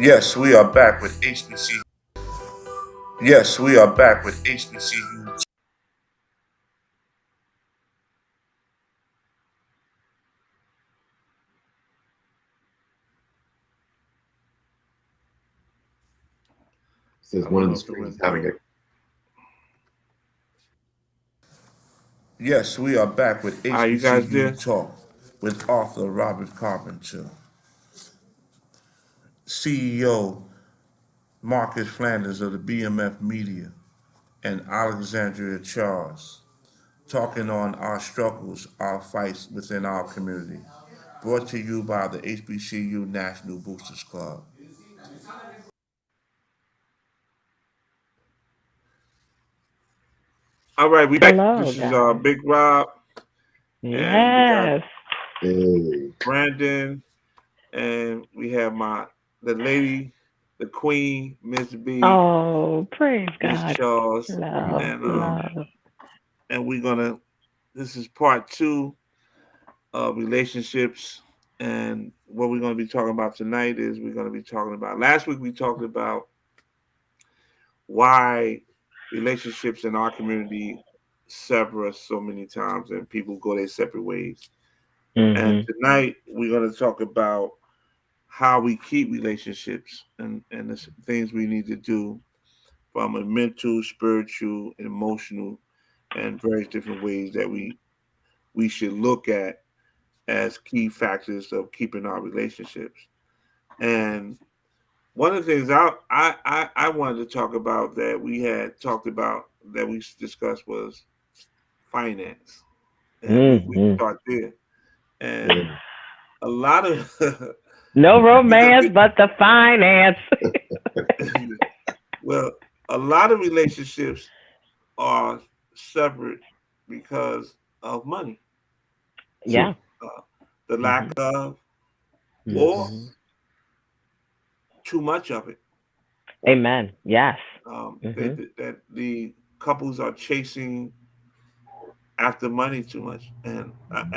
Yes, we are back with HBC. Yes, we are back with HBCU. Says I one don't of know the if it screens went having through. a. Yes, we are back with Are you guys HBCU there? Talk with author Robert Carpenter, CEO Marcus Flanders of the BMF Media, and Alexandria Charles, talking on our struggles, our fights within our community. Brought to you by the HBCU National Boosters Club. All right, we back. Hello, This is guys. Big Rob, and we got Yes. Hey, Brandon, and we have the lady, the queen, Miss B, Oh, praise Miss God. Charles, Love, and love. we're gonna. This is part two of relationships, and what we're gonna be talking about tonight is we're gonna be talking about. Last week we talked about why relationships in our community sever us so many times, and people go their separate ways. And Mhm. tonight we're going to talk about how we keep relationships and the things we need to do from a mental, spiritual, emotional, and various different ways that we should look at as key factors of keeping our relationships. And one of the things I wanted to talk about that we had talked about that we discussed was finance, and we can Mhm. start there. And yeah. a lot of No romance, but the finance. well, a lot of relationships are separate because of money, True. Yeah. uh, the lack Mhm. of, or Mhm. too much of it. Amen. Yes. They, Mhm. that the couples are chasing after money too much, and I'm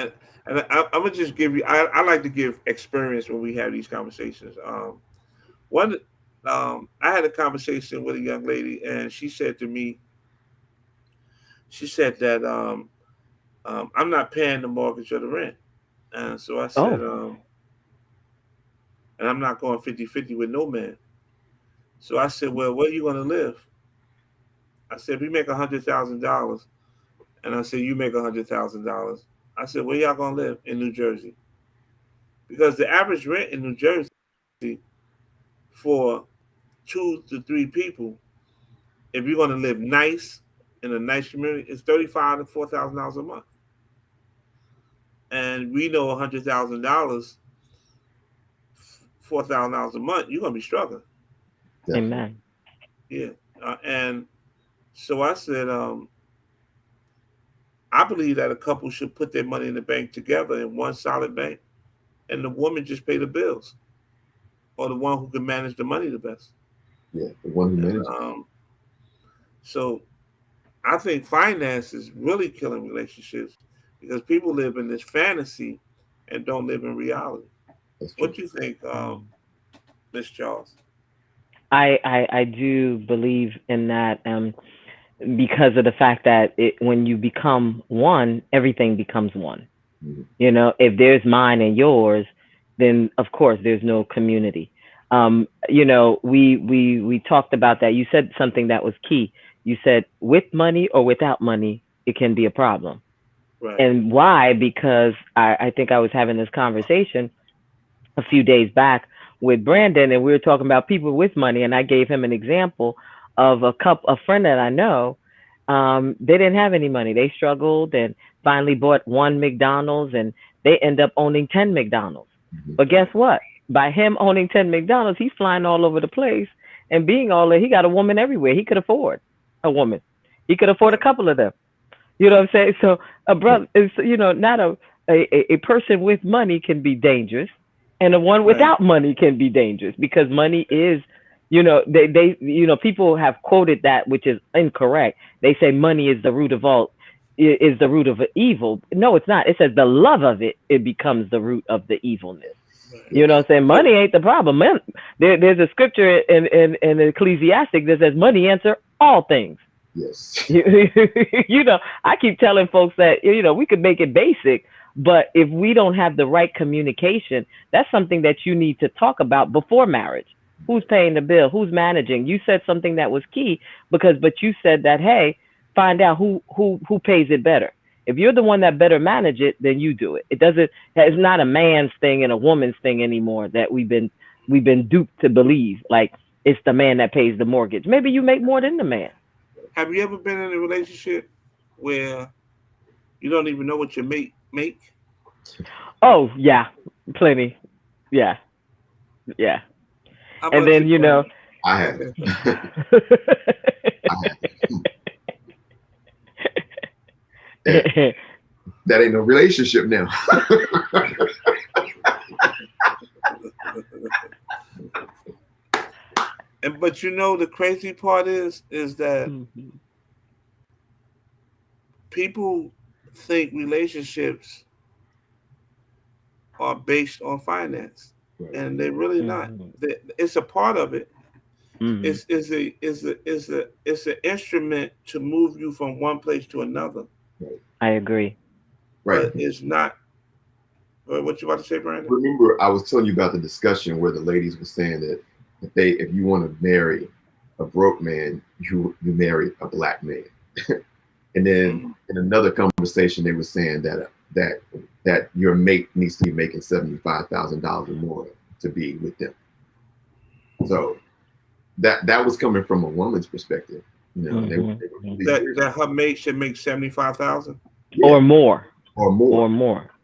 gonna just give you. I like to give experience when we have these conversations. One, I had a conversation with a young lady, and she said to me, she said that I'm not paying the mortgage or the rent, and so I said, Oh. and I'm not going 50-50 with no man. So I said, well, where are you gonna live? I said, we make $100,000, and I said, you make $100,000. I said, where y'all gonna live in New Jersey? Because the average rent in New Jersey for 2 to 3 people, if you're going to live nice in a nice community, is $35 to $4,000 a month. And we know $100,000, $4,000 a month, you're going to be struggling. Definitely. Amen. Yeah. And so I said, I believe that a couple should put their money in the bank together in one solid bank, and the woman just pay the bills, or the one who can manage the money the best. Yeah, the one who And manages. so I think finance is really killing relationships because people live in this fantasy and don't live in reality. That's true. What do you think, Miss Charles? I do believe in that because of the fact that when you become one, everything becomes one. Mhm. If there's mine and yours, then of course there's no community. We talked about that. You said something that was key. You said with money or without money, it can be a problem. Right. And why? Because I think I was having this conversation a few days back with Brandon, and we were talking about people with money, and I gave him an example of a friend that I know. They didn't have any money. They struggled and finally bought one McDonald's, and they end up owning 10 McDonald's. Mhm. But guess Right. what? By him owning 10 McDonald's, he's flying all over the place and being all that. He got a woman everywhere. He could afford a woman. He could afford a Right. couple of them. You know what I'm saying? So a Yeah, brother is, not a person with money can be dangerous, and the one Right. without money can be dangerous because money is, people have quoted that, which is incorrect. They say money is the root of all, is the root of evil. No, it's not. It says the love of it becomes the root of the evilness. You know what I'm saying? Money ain't the problem. There's a scripture in Ecclesiastic that says money answer all things. Yes. You know, I keep telling folks that, you know, we could make it basic, but if we don't have the right communication, that's something that you need to talk about before marriage. Who's paying the bill? Who's managing? You said something that was key but you said that, hey, find out who pays it better. If you're the one that better manage it, then you do it. It's not a man's thing and a woman's thing anymore that we've been duped to believe. Like it's the man that pays the mortgage. Maybe you make more than the man. Have you ever been in a relationship where you don't even know what your mate make? Oh yeah, plenty. Yeah. And then you know, I have. That ain't no relationship now. But you know the crazy part is that people think relationships are based on finance, and they're really not. It's a part of it. It's an instrument to move you from one place to another. I agree. Right. But it's not. What you about to say, Brandon? Remember, I was telling you about the discussion where the ladies were saying that if you want to marry a broke man, you marry a black man. And then in another conversation, they were saying that your mate needs to be making $75,000 or more to be with them. So that was coming from a woman's perspective, you know. That her mate should make $75,000 or more.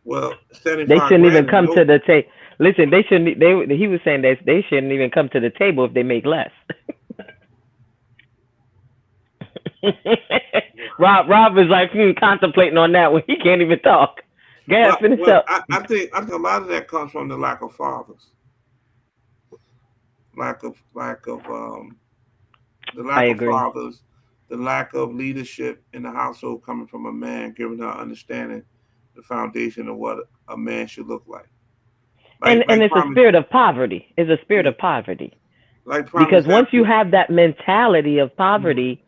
Well, they shouldn't even come to the table. Listen, they shouldn't. He was saying that they shouldn't even come to the table if they make less. Rob is like contemplating on that one. He can't even talk. Go ahead, finish up. I think a lot of that comes from the lack of fathers. The lack of fathers, the lack of leadership in the household coming from a man, giving her understanding the foundation of what a man should look like. And it's a spirit of poverty. It's a spirit of poverty. Because once you have that mentality of poverty,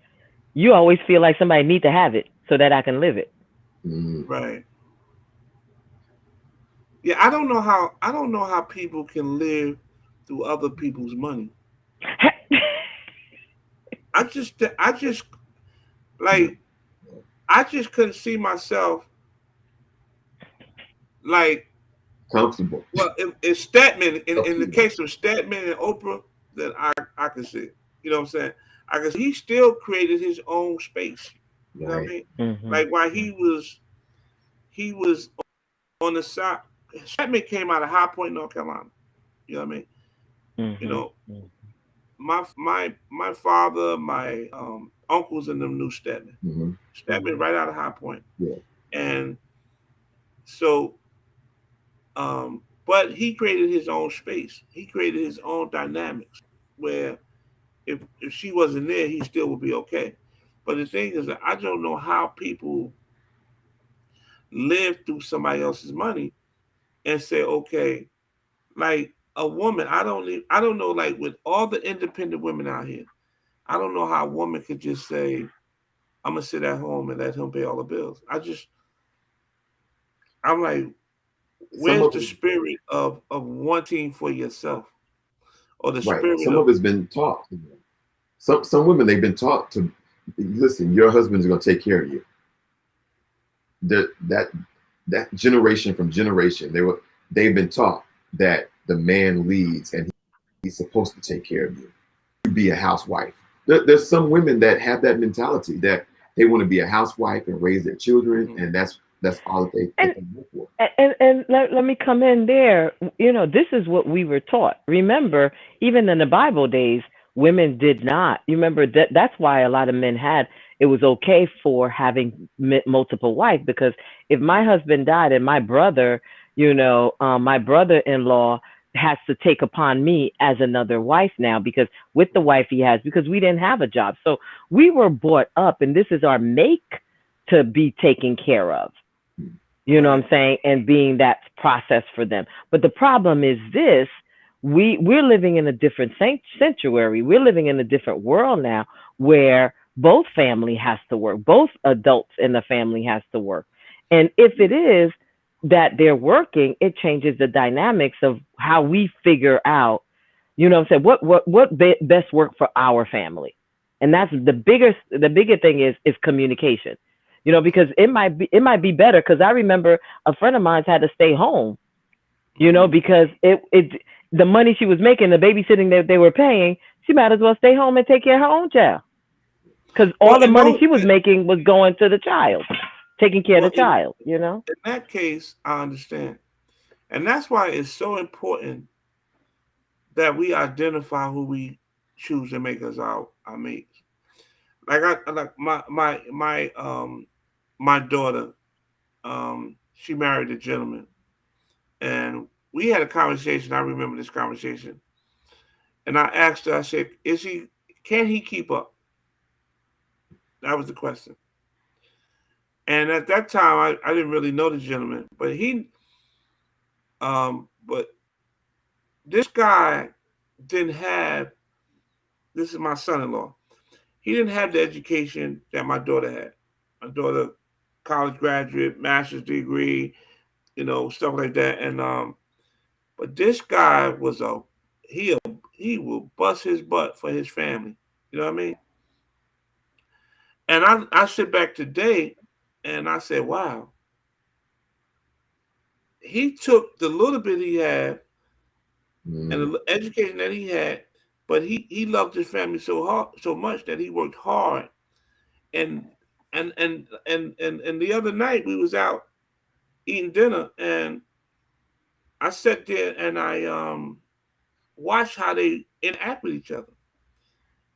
you always feel like somebody needs to have it so that I can live it. Right. Yeah, I don't know how people can live through other people's money. I just couldn't see myself like comfortable. Well, if Stedman, in the case of Stedman and Oprah, then I can see it. You know what I'm saying? I guess he still created his own space. You know what I mean? Like while he was on the side, Stedman came out of High Point, North Carolina. You know what I mean? You know, my father, my uncles and them knew Stedman. Stedman right out of High Point. Yeah. And so but he created his own space. He created his own dynamics where if she wasn't there, he still would be okay. But the thing is that I don't know how people live through somebody else's money and say, okay, like a woman, I don't know, like with all the independent women out here, I don't know how a woman could just say, I'm gonna sit at home and let him pay all the bills. I'm like, where's the spirit of wanting for yourself? Or the spirit Some of it's been taught. Some women, they've been taught to listen, your husband's gonna take care of you. That generation from generation, they've been taught that the man leads and he's supposed to take care of you. You be a housewife. There's some women that have that mentality that they want to be a housewife and raise their children, and that's all that they can look for. And let me come in there. You know, this is what we were taught. Remember, even in the Bible days, women did not. You remember that's why a lot of men it was okay for having multiple wives, because if my husband died and my brother, my brother-in-law has to take upon me as another wife now, because with the wife he has, because we didn't have a job. So we were brought up, and this is our make to be taken care of. You know what Right. I'm saying? And being that process for them. But the problem is this: we're living in a different sanctuary. We're living in a different world now, where both family has to work, both adults in the family has to work. And if it is that they're working, it changes the dynamics of how we figure out, you know what I'm saying, best work for our family. And that's the bigger thing is communication. You know, because it might be better, because I remember a friend of mine had to stay home, you know, Mm-hmm. because it the money she was making, the babysitting that they were paying, she might as well stay home and take care of her own child, because Well, all the in money those, she was making was going to the child, taking care of well, the child, you know. in that case, I understand, and that's why it's so important that we identify who we choose to make us our mates. Like like my daughter, she married a gentleman, and we had a conversation. I remember this conversation, and I asked her. I said, "Is he? Can he keep up?" That was the question. And at that time, I didn't really know the gentleman, but but this guy didn't have. This is my son-in-law. He didn't have the education that my daughter had. My daughter, college graduate, master's degree, stuff like that. And but this guy was he he will bust his butt for his family. You know what I mean? And I sit back today, and I said, wow, he took the little bit he had and Mm. the education that he had, but he loved his family so hard, so much that he worked hard. And and the other night we was out eating dinner, and I sat there and I watched how they interact with each other.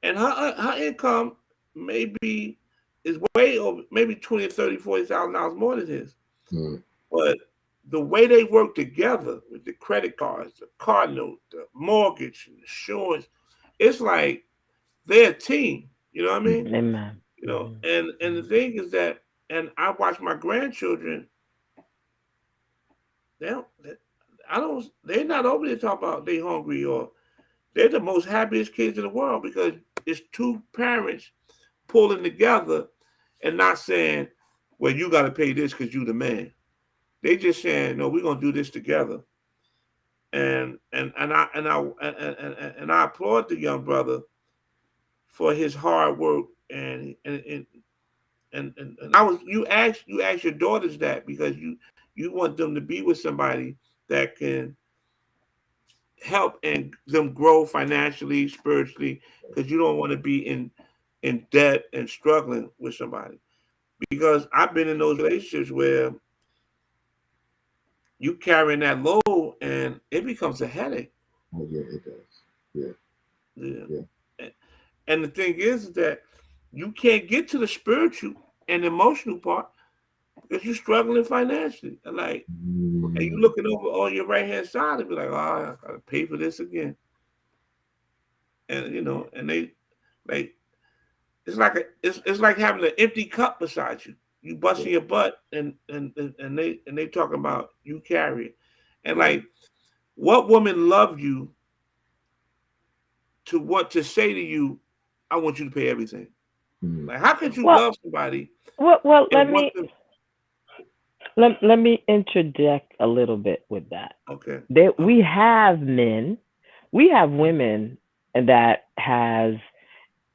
And her income maybe is way over, maybe 20, 30, $40,000 more than his. Mm. But the way they work together with the credit cards, the car note, the mortgage, insurance, it's like they're a team. You know what I mean? Amen. And the thing is that, and I watch my grandchildren. They don't. I don't. They're not over there talking about they hungry, or they're the most happiest kids in the world, because it's two parents pulling together and not saying, "Well, you got to pay this because you the man." They just saying, "No, we're gonna do this together." And I applaud the young brother for his hard work, and I was you asked your daughters that because you want them to be with somebody that can help and them grow financially, spiritually, because you don't want to be in debt and struggling with somebody. Because I've been in those relationships where you carrying that load and it becomes a headache. Oh yeah, it does. Yeah, Yeah. yeah. And the thing is that you can't get to the spiritual and emotional part because you're struggling financially. And like, and you Mm. looking over on your right hand side and be like, oh, I gotta pay for this again. And and they like it's like having an empty cup beside you. You Yeah, busting your butt, and they talking about you carry it. And yeah. like, what woman loved you to want to say to you, I want you to pay everything? Mm. Like, how could you Well, love somebody well, and want them? let me interject a little bit with that. Okay, There, okay, we have men, we have women that has,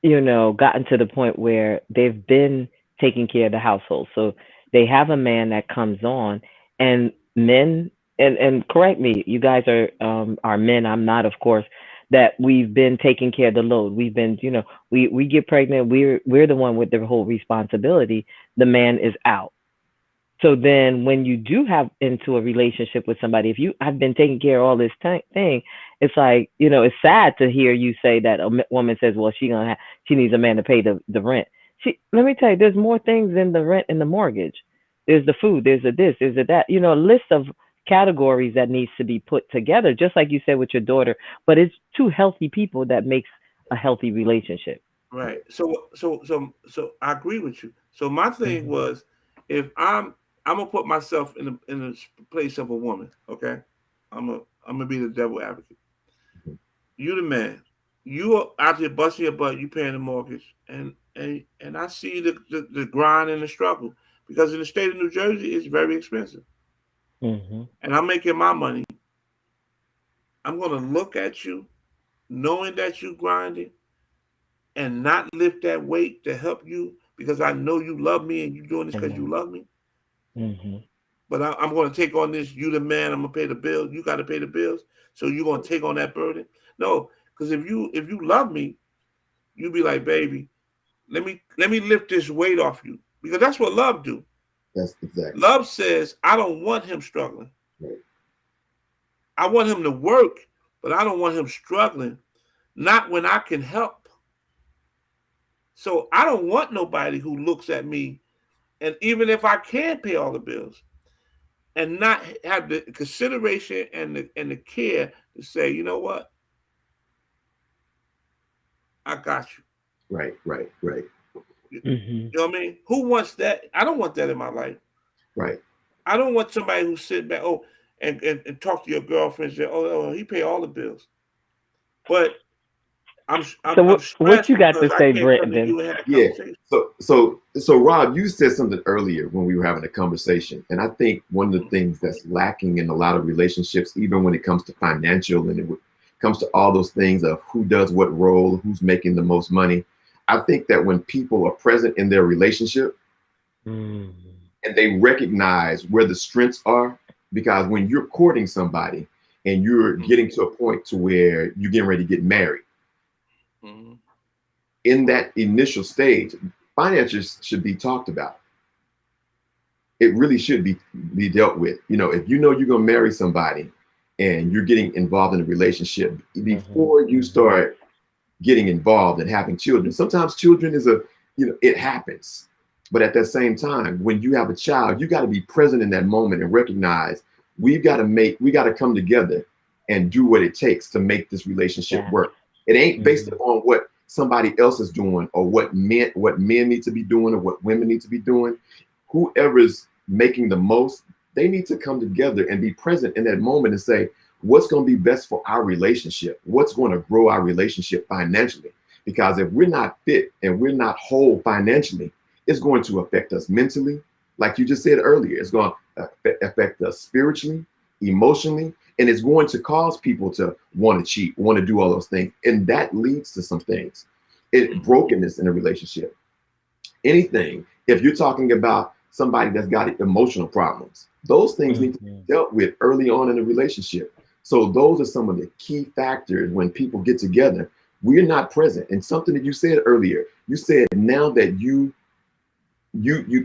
you know, gotten to the point where they've been taking care of the household. So they have a man that comes on, and men, and correct me, you guys are men. I'm not, of course. That we've been taking care of the load. We've been, you know, we get pregnant. We're the one with the whole responsibility. The man is out. So then when you do have into a relationship with somebody, if you have been taking care of all this thing, it's like, you know, it's sad to hear you say that a woman says, well, she needs a man to pay the rent. Let me tell you, there's more things than the rent and the mortgage. There's the food, there's the this, there's the that, you know, a list of categories that needs to be put together, just like you said with your daughter. But it's two healthy people that makes a healthy relationship. right. So I agree with you. So my thing Hmm. was, if I'm I'm gonna put myself in the place of a woman. Okay, I'm gonna be the devil advocate. You the man. You are out there busting your butt. You paying the mortgage, and I see the grind and the struggle because in the state of New Jersey it's very expensive, Mm-hmm. and I'm making my money. I'm gonna look at you, knowing that you grinding, and not lift that weight to help you because I know you love me and you doing this because you Amen. love me. Mm-hmm. But I'm going to take on this. You the man. I'm gonna pay the bills. You got to pay the bills. So you're gonna take on that burden. No, because if you love me, you be like, baby, let me lift this weight off you because that's what love do. That's exactly Love says I don't want him struggling. right. I want him to work, but I don't want him struggling. Not when I can help. So I don't want nobody who looks at me, and even if I can pay all the bills, and not have the consideration and the care to say, you know what, I got you. Right, right, right, You Mm-hmm. know what I mean? Who wants that? I don't want that in my life. right. I don't want somebody who sit back, and talk to your girlfriend and say, oh, he pay all the bills. But I'm I'm So I'm what stressed you got because to I say, can't come to Brendan? you and have a Yeah. conversation. So Rob, you said something earlier when we were having a conversation, and I think one of the things that's lacking in a lot of relationships, even when it comes to financial and it comes to all those things of who does what role, who's making the most money, I think that when people are present in their relationship Mm-hmm. and they recognize where the strengths are, because when you're courting somebody and you're getting to a point to where you're getting ready to get married, Mm-hmm. in that initial stage, finances should be talked about. It really should be dealt with. You know, if you know you're gonna marry somebody and you're getting involved in a relationship, before you Mm-hmm. start getting involved and having children, sometimes children is it happens. But at that same time, when you have a child, you got to be present in that moment and recognize we got to come together and do what it takes to make this relationship Yes. work. It ain't based Mm-hmm. upon what somebody else is doing or what men need to be doing or what women need to be doing. Whoever's making the most, they need to come together and be present in that moment and say, what's going to be best for our relationship? What's going to grow our relationship financially? Because if we're not fit and we're not whole financially, it's going to affect us mentally. Like you just said earlier, it's going to affect us spiritually, emotionally, and it's going to cause people to want to cheat, want to do all those things. And that leads to some things. Brokenness in a relationship. Anything, if you're talking about somebody that's got emotional problems, those things need to be Mm-hmm. dealt with early on in the relationship. So those are some of the key factors when people get together. We're not present. And something that you said earlier, you said now that you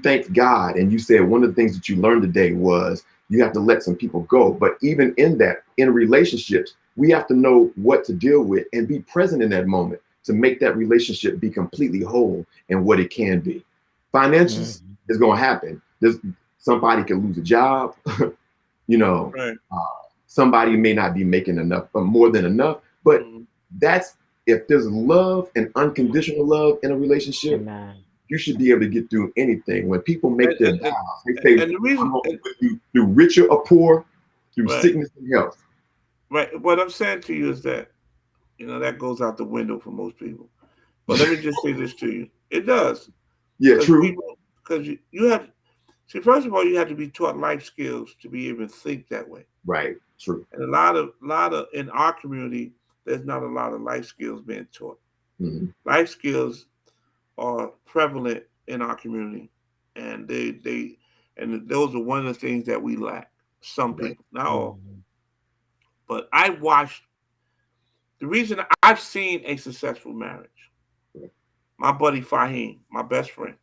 thanked God, and you said one of the things that you learned today was you have to let some people go. But even in that, in relationships, we have to know what to deal with and be present in that moment to make that relationship be completely whole and what it can be. Finances Mm-hmm. is going to happen. There's somebody can lose a job, you know, Right. somebody may not be making enough, but more than enough. But Mm-hmm. that's if there's love and unconditional love in a relationship, Amen. you should be able to get through anything. When people make And, their and, and, vows, they say, and the reason, I'm going to be with you through richer or poor, through right, sickness and health. right. What I'm saying to you is that that goes out the window for most people. But let me just say this to you: it does, Yeah, because true. you have. See, first of all, you have to be taught life skills to be able to think that way. Right, true. And a lot of in our community, there's not a lot of life skills being taught. Hmm. Life skills are prevalent in our community, and those are one of the things that we lack. Some Right. people, not all, Mm-hmm. but I watched. The reason I've seen a successful marriage, Right. my buddy Fahim, my best friend,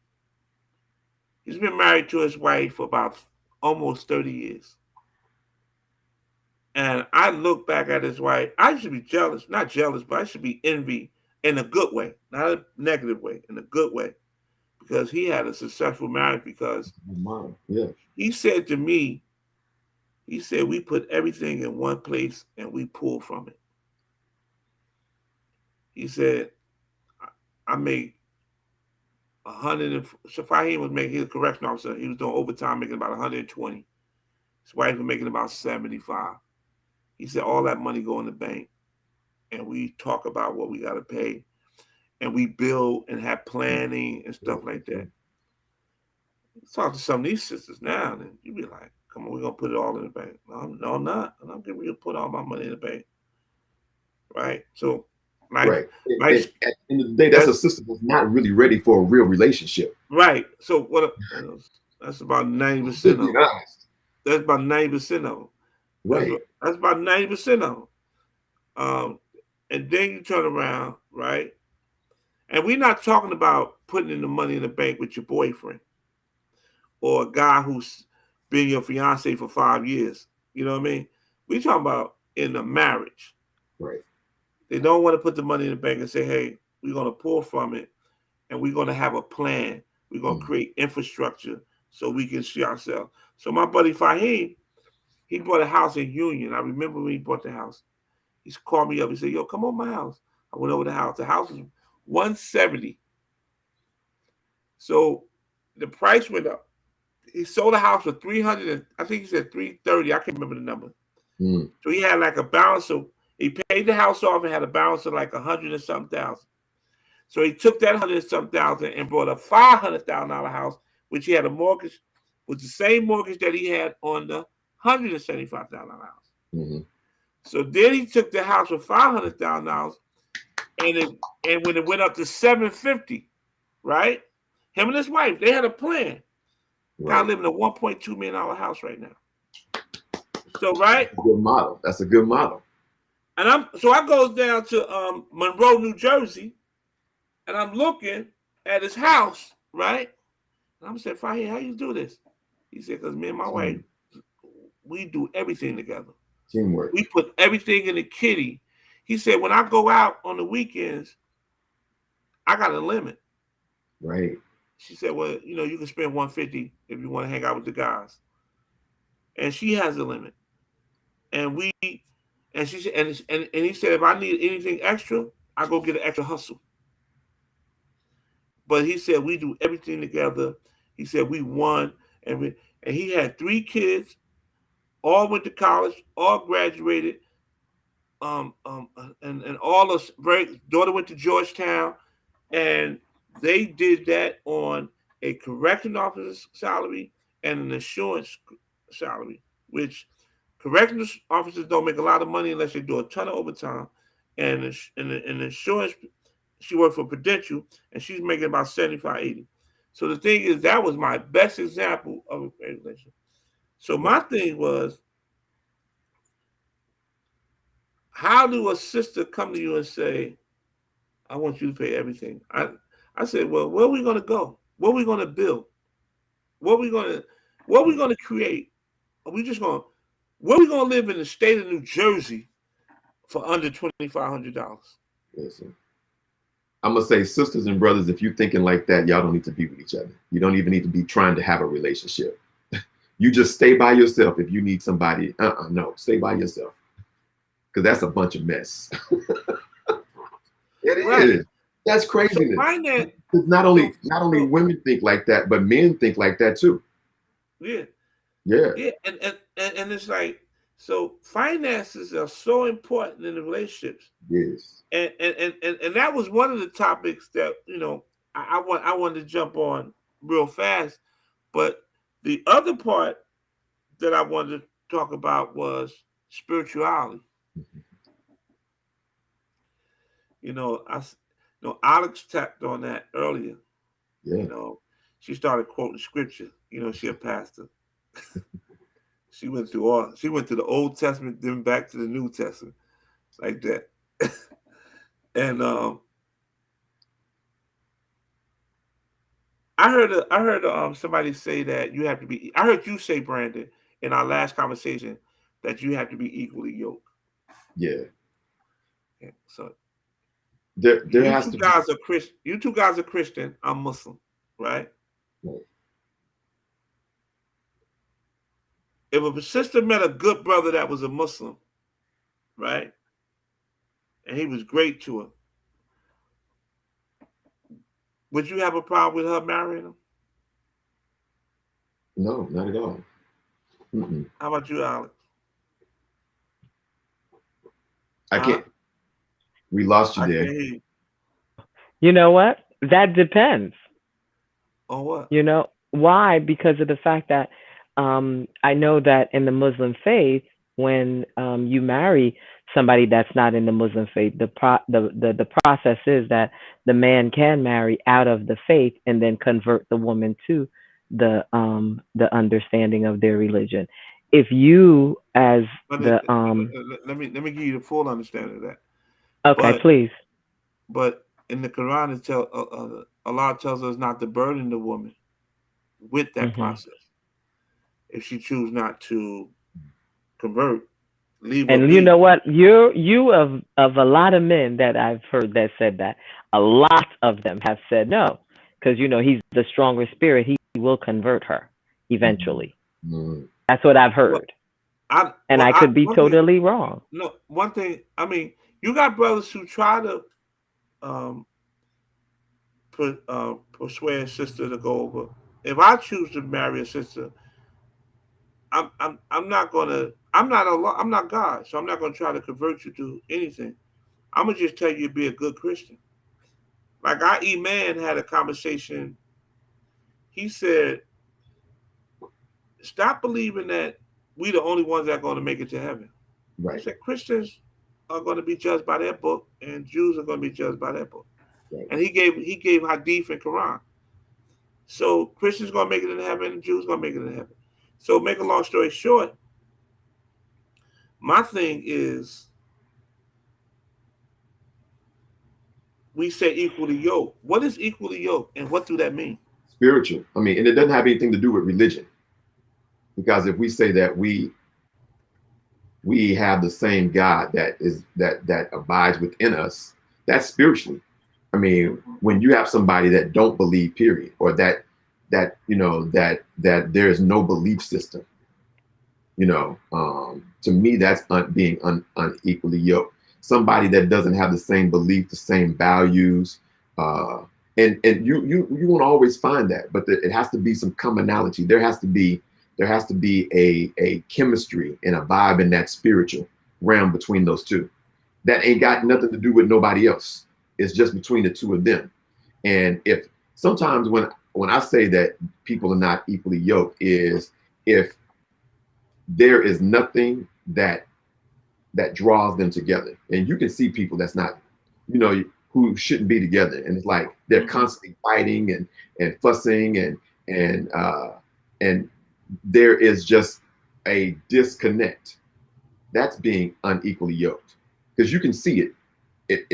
he's been married to his wife for about almost 30 years. And I look back at his wife. I should be jealous, not jealous, but I should be envy in a good way, not a negative way, in a good way, because he had a successful marriage. Because Mom. Yeah. he said to me, he said, we put everything in one place and we pull from it. He said, I made So Fahim was making, he was a correction officer. He was doing overtime, making about 120. His wife was making about 75. He said all that money go in the bank, and we talk about what we got to pay, and we build and have planning and stuff like that. Talk to some of these sisters now, and you be like, "Come on, we're gonna put it all in the bank." No, I'm not. I'm not gonna put all my money in the bank, right? So, right. And at the end of the day, that's a sister that's not really ready for a real relationship. Right. So what? That's about 90% of them. That's about 90% of them. Right. That's about 90% of them. And then you turn around, right? And we're not talking about putting in the money in the bank with your boyfriend or a guy who's been your fiance for 5 years. You know what I mean? We're talking about in a marriage. Right. They don't want to put the money in the bank and say, hey, we're going to pull from it and we're going to have a plan. We're going to create infrastructure so we can see ourselves. So my buddy Fahim, he bought a house in Union. I remember when he bought the house. He called me up. He said, yo, come on my house. I went over the house. The house was $170. So the price went up. He sold the house for $300. I think he said $330. I can't remember the number. So he had like a balance of, he paid the house off and had a balance of like 100 and something thousand. So he took that 100 and something thousand and bought a $500,000 house, which he had a mortgage, with the same mortgage that he had on the $175,000 house. So then he took the house for $500,000, and when it went up to $750, right? Him and his wife, they had a plan. Right. I live in a $1.2 million house right now. So right, that's a good model. That's a good model. And I goes down to Monroe, New Jersey, and I'm looking at his house, right? And I'm saying, Fahim, how you do this? He said, because me and my wife, we do everything together. Teamwork. We put everything in the kitty. He said, when I go out on the weekends, I got a limit. Right. She said, well, you can spend $150 if you want to hang out with the guys. And she has a limit. And she said, and he said, if I need anything extra, I go get an extra hustle. But he said, we do everything together. He said, we won. And he had 3 kids, all went to college, all graduated. And all of daughter went to Georgetown, and they did that on a correction officer's salary and an insurance salary, which correctional officers don't make a lot of money unless they do a ton of overtime. And insurance, she worked for Prudential, and she's making about 75, 80. So the thing is, that was my best example of a great relationship. So my thing was, how do a sister come to you and say, I want you to pay everything? I said, well, where are we going to go? What are we going to build? What are we going to create? Are we just going to, where are we going to live in the state of New Jersey for under $2,500? Listen, I'm going to say, sisters and brothers, if you're thinking like that, y'all don't need to be with each other. You don't even need to be trying to have a relationship. You just stay by yourself if you need somebody. No, stay by yourself. Because that's a bunch of mess. It right. is. That's craziness. So not only women think like that, but men think like that too. Yeah. Yeah. Yeah. And it's like, so finances are so important in the relationships. Yes. And that was one of the topics that, I wanted to jump on real fast. But the other part that I wanted to talk about was spirituality. Alex tapped on that earlier. Yeah. She started quoting scripture. She a pastor. She went through the Old Testament, then back to the New Testament, like that. And I heard somebody say that you have to be. I heard you say, Brandon, in our last conversation, that you have to be equally yoked. Yeah. So there has to be. You two guys are Christian. I'm Muslim, right? Right. If a sister met a good brother that was a Muslim, right, and he was great to her, Would you have a problem with her marrying him? No, not at all. Mm-mm. How about you, Alex? I Huh? can't. We lost you I there. can't hear you. You know what? That depends. On what? You know why? Because of the fact that I know that in the Muslim faith, when you marry somebody that's not in the Muslim faith, the process is that the man can marry out of the faith and then convert the woman to the understanding of their religion. If you as But the let me give you the full understanding of that. okay, But please. in the Quran, Allah tells us not to burden the woman with that Hmm. process. If she choose not to convert, leave her And you be. know what? You of a lot of men that I've heard that said that, a lot of them have said no, because he's the stronger spirit. He will convert her Mhm. eventually. Mhm. That's what I've Well, heard, and I could be one thing. totally wrong. No, one thing. I mean, you got brothers who try to um, persuade a sister to go over. If I choose to marry a sister, I'm not gonna. I'm not God, so I'm not gonna try to convert you to anything. I'm gonna just tell you to be a good Christian. Like our man had a conversation. He said, "Stop believing that we the only ones that are going to make it to heaven." He Right, said, "Christians are going to be judged by their book, and Jews are going to be judged by their book." right. And he gave hadith and Quran. So Christians going to make it in heaven, and Jews going to make it in heaven. So make a long story short, my thing is we say equally yoked. What is equally yoked, and what do that mean? Spiritual. I mean, and it doesn't have anything to do with religion, because if we say that we have the same God that abides within us, that's spiritually. I mean, when you have somebody that don't believe, period, or that there is no belief system, to me that's being unequally yoked. Somebody that doesn't have the same belief, the same values, uh, and you won't always find that, but it has to be some commonality. There has to be a chemistry and a vibe in that spiritual realm between those two. That ain't got nothing to do with nobody else. It's just between the two of them. And if sometimes when I say that people are not equally yoked, is if there is nothing that draws them together. And you can see people that's not, who shouldn't be together. And it's like they're Mm-hmm. constantly fighting and fussing and there is just a disconnect. That's being unequally yoked. Because you can see it.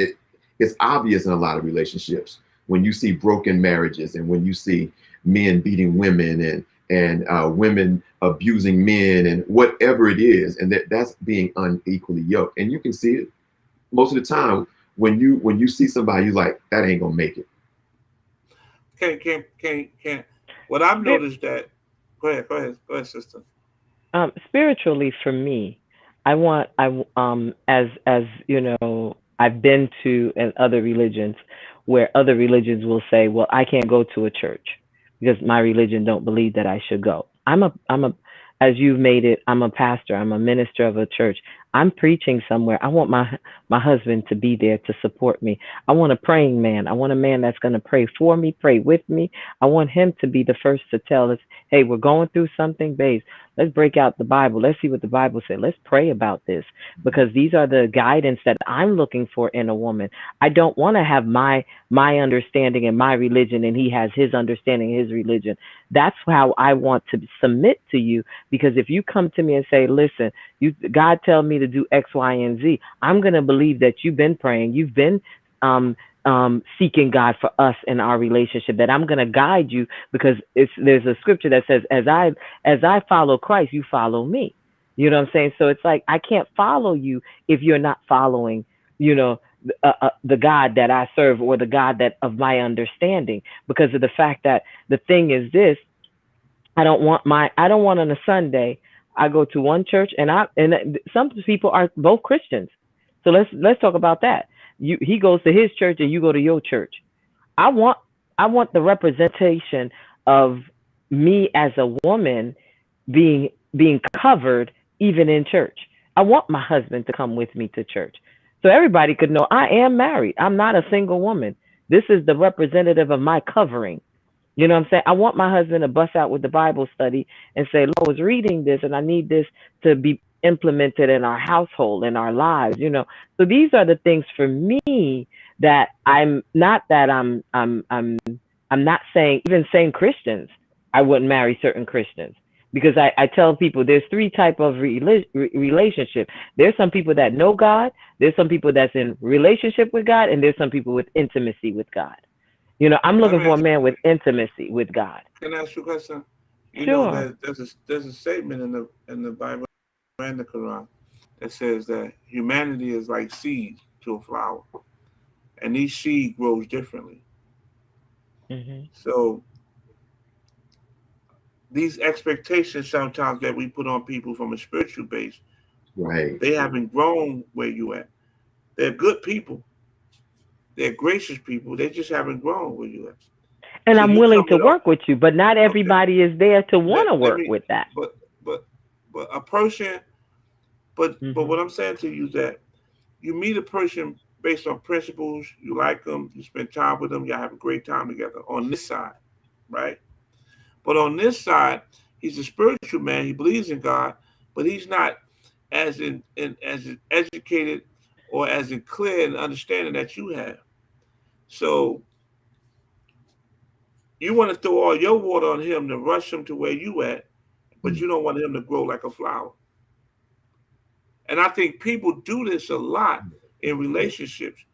It's obvious in a lot of relationships when you see broken marriages and when you see men beating women and women abusing men and whatever it is, and that's being unequally yoked. And you can see it most of the time when you see somebody, you're like, that ain't gonna make it. Can. What I've noticed that. Go ahead, sister. Spiritually, for me, as I've been to in other religions where other religions will say, well, I can't go to a church because my religion don't believe that I should go. I'm a as you've made it, I'm a pastor, I'm a minister of a church. I'm preaching somewhere. I want my husband to be there to support me. I want a praying man. I want a man that's going to pray for me, pray with me. I want him to be the first to tell us, hey, we're going through something, babes. Let's break out the Bible. Let's see what the Bible said. Let's pray about this because these are the guidance that I'm looking for in a woman. I don't want to have my understanding and my religion and he has his understanding and his religion. That's how I want to submit to you, because if you come to me and say, listen, God tell me to do X, Y, and Z, I'm going to believe that you've been praying, you've been um, seeking God for us in our relationship, that I'm going to guide you, because there's a scripture that says, as I follow Christ, you follow me. You know what I'm saying? So it's like, I can't follow you if you're not following, you know, the God that I serve or the God that of my understanding, because of the fact that the thing is this, I don't want on a Sunday I go to one church and some people are both Christians. So let's talk about that. He goes to his church and you go to your church. I want I want the representation of me as a woman being covered even in church. I want my husband to come with me to church. So everybody could know I am married. I'm not a single woman. This is the representative of my covering. You know what I'm saying? I want my husband to bust out with the Bible study and say, Lord, I was reading this and I need this to be implemented in our household, in our lives, you know. So these are the things for me that I'm not saying, even saying Christians, I wouldn't marry certain Christians. Because I tell people there's three type of relationship. There's some people that know God, there's some people that's in relationship with God, and there's some people with intimacy with God. You know, I'm looking for a man with intimacy with God. Can I ask you a question? You know Sure. that there's a statement in the Bible and the Quran that says that humanity is like seeds to a flower, and each seed grows differently. Hmm. So these expectations sometimes that we put on people from a spiritual base, Right. they haven't grown where you at. They're good people. They're gracious people. They just haven't grown where you at. And So I'm you willing come to with work with you, but not okay. everybody is there to want to Let work me, with that. but but but a person, but Hmm. what I'm saying to you is that you meet a person based on principles. You like them. You spend time with them. Y'all have a great time together. On this side, right? But on this side, he's a spiritual man. He believes in God, but he's not as educated or as in clear and understanding that you have. So you want to throw all your water on him to rush him to where you at, but Mm. you don't want him to grow like a flower. And I think people do this a lot in relationships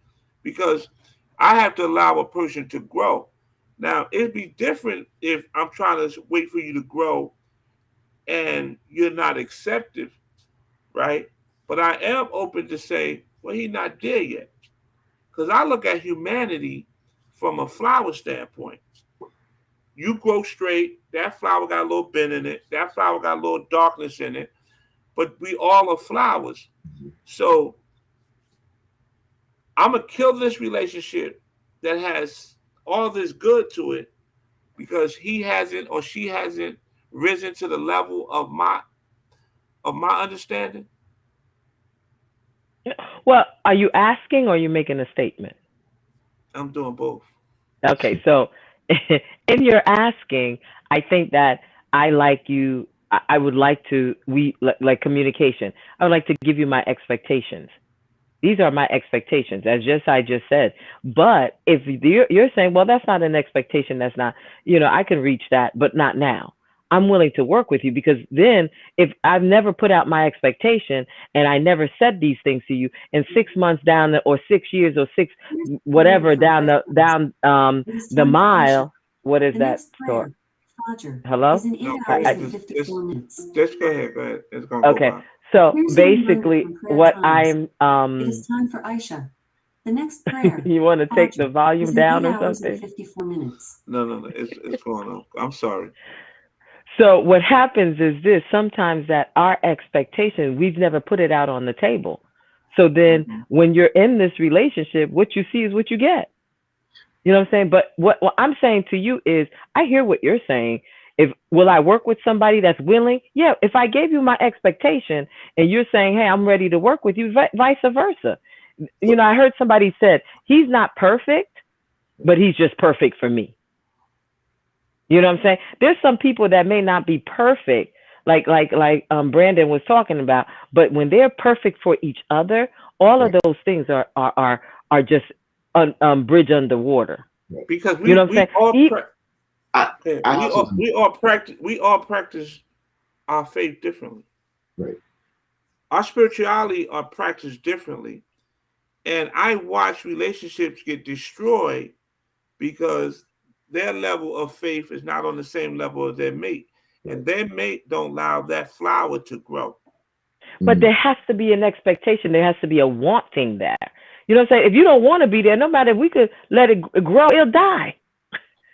because I have to allow a person to grow. Now, it'd be different if I'm trying to wait for you to grow and you're not accepted, right? But I am open to say, well, he's not there yet. Because I look at humanity from a flower standpoint. You grow straight, that flower got a little bend in it, that flower got a little darkness in it, but we all are flowers. So I'm gonna kill this relationship that has all this good to it because he hasn't or she hasn't risen to the level of my understanding. Well, are you asking or are you making a statement? I'm doing both. Okay, so in your asking, I think that I like you. I would like to, like communication. I would like to give you my expectations. These are my expectations, as I just said. But if you're saying, well, that's not an expectation, that's not, I can reach that, but not now. I'm willing to work with you because then if I've never put out my expectation and I never said these things to you, in 6 months down or 6 years or six whatever down the mile, what is that story? Hello? No, I, please, I, just go ahead. Go ahead. It's gonna go okay. by. So basically, what I'm you want to take the volume down or something? No. It's going on. I'm sorry. So what happens is this, sometimes that our expectation, we've never put it out on the table. So then when you're in this relationship, what you see is what you get. You know what I'm saying? But what I'm saying to you is, I hear what you're saying. Will I work with somebody that's willing? Yeah. If I gave you my expectation and you're saying, hey, I'm ready to work with you, vice versa. I heard somebody said, he's not perfect, but he's just perfect for me. You know what I'm saying? There's some people that may not be perfect, like Brandon was talking about, but when they're perfect for each other, all of those things are just bridge underwater. Because You know what I'm saying? we all practice our faith differently. Right. Our spirituality are practiced differently. And I watch relationships get destroyed because their level of faith is not on the same level as their mate. And their mate don't allow that flower to grow. But there has to be an expectation. There has to be a wanting there. You know what I'm saying? If you don't want to be there, no matter if we could let it grow, it'll die.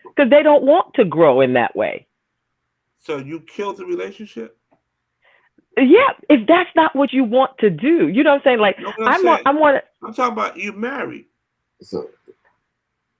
Because they don't want to grow in that way. So you kill the relationship? Yeah, if that's not what you want to do. You know what I'm saying? Like, I'm talking about you married. So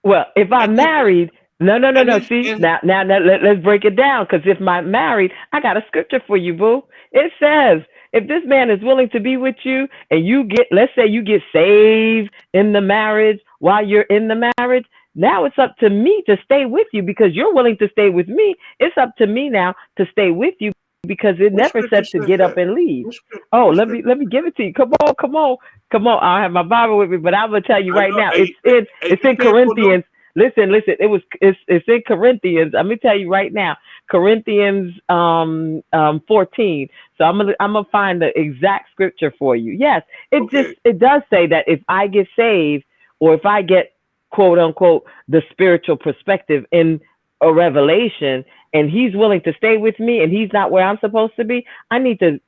well, if I'm married, No, no, no, And no. it's See, and now let's break it down. Because if I'm married, I got a scripture for you, boo. It says, if this man is willing to be with you, and you get, let's say you get saved in the marriage while you're in the marriage, now it's up to me to stay with you because you're willing to stay with me. It's up to me now to stay with you because it what never scripture said to says get up that? and leave. What scripture? Oh, What let me give it to you. Come on, come on, come on. I don't have my Bible with me, but I'm gonna tell you I right know. now. Hey, hey, It's you in can't pull no. Corinthians. Listen, listen. It's in Corinthians. Let me tell you right now. Corinthians 14. So I'm gonna find the exact scripture for you. Yes, Okay. it does say that if I get saved or if I get quote unquote the spiritual perspective in a revelation and he's willing to stay with me and he's not where I'm supposed to be, I need to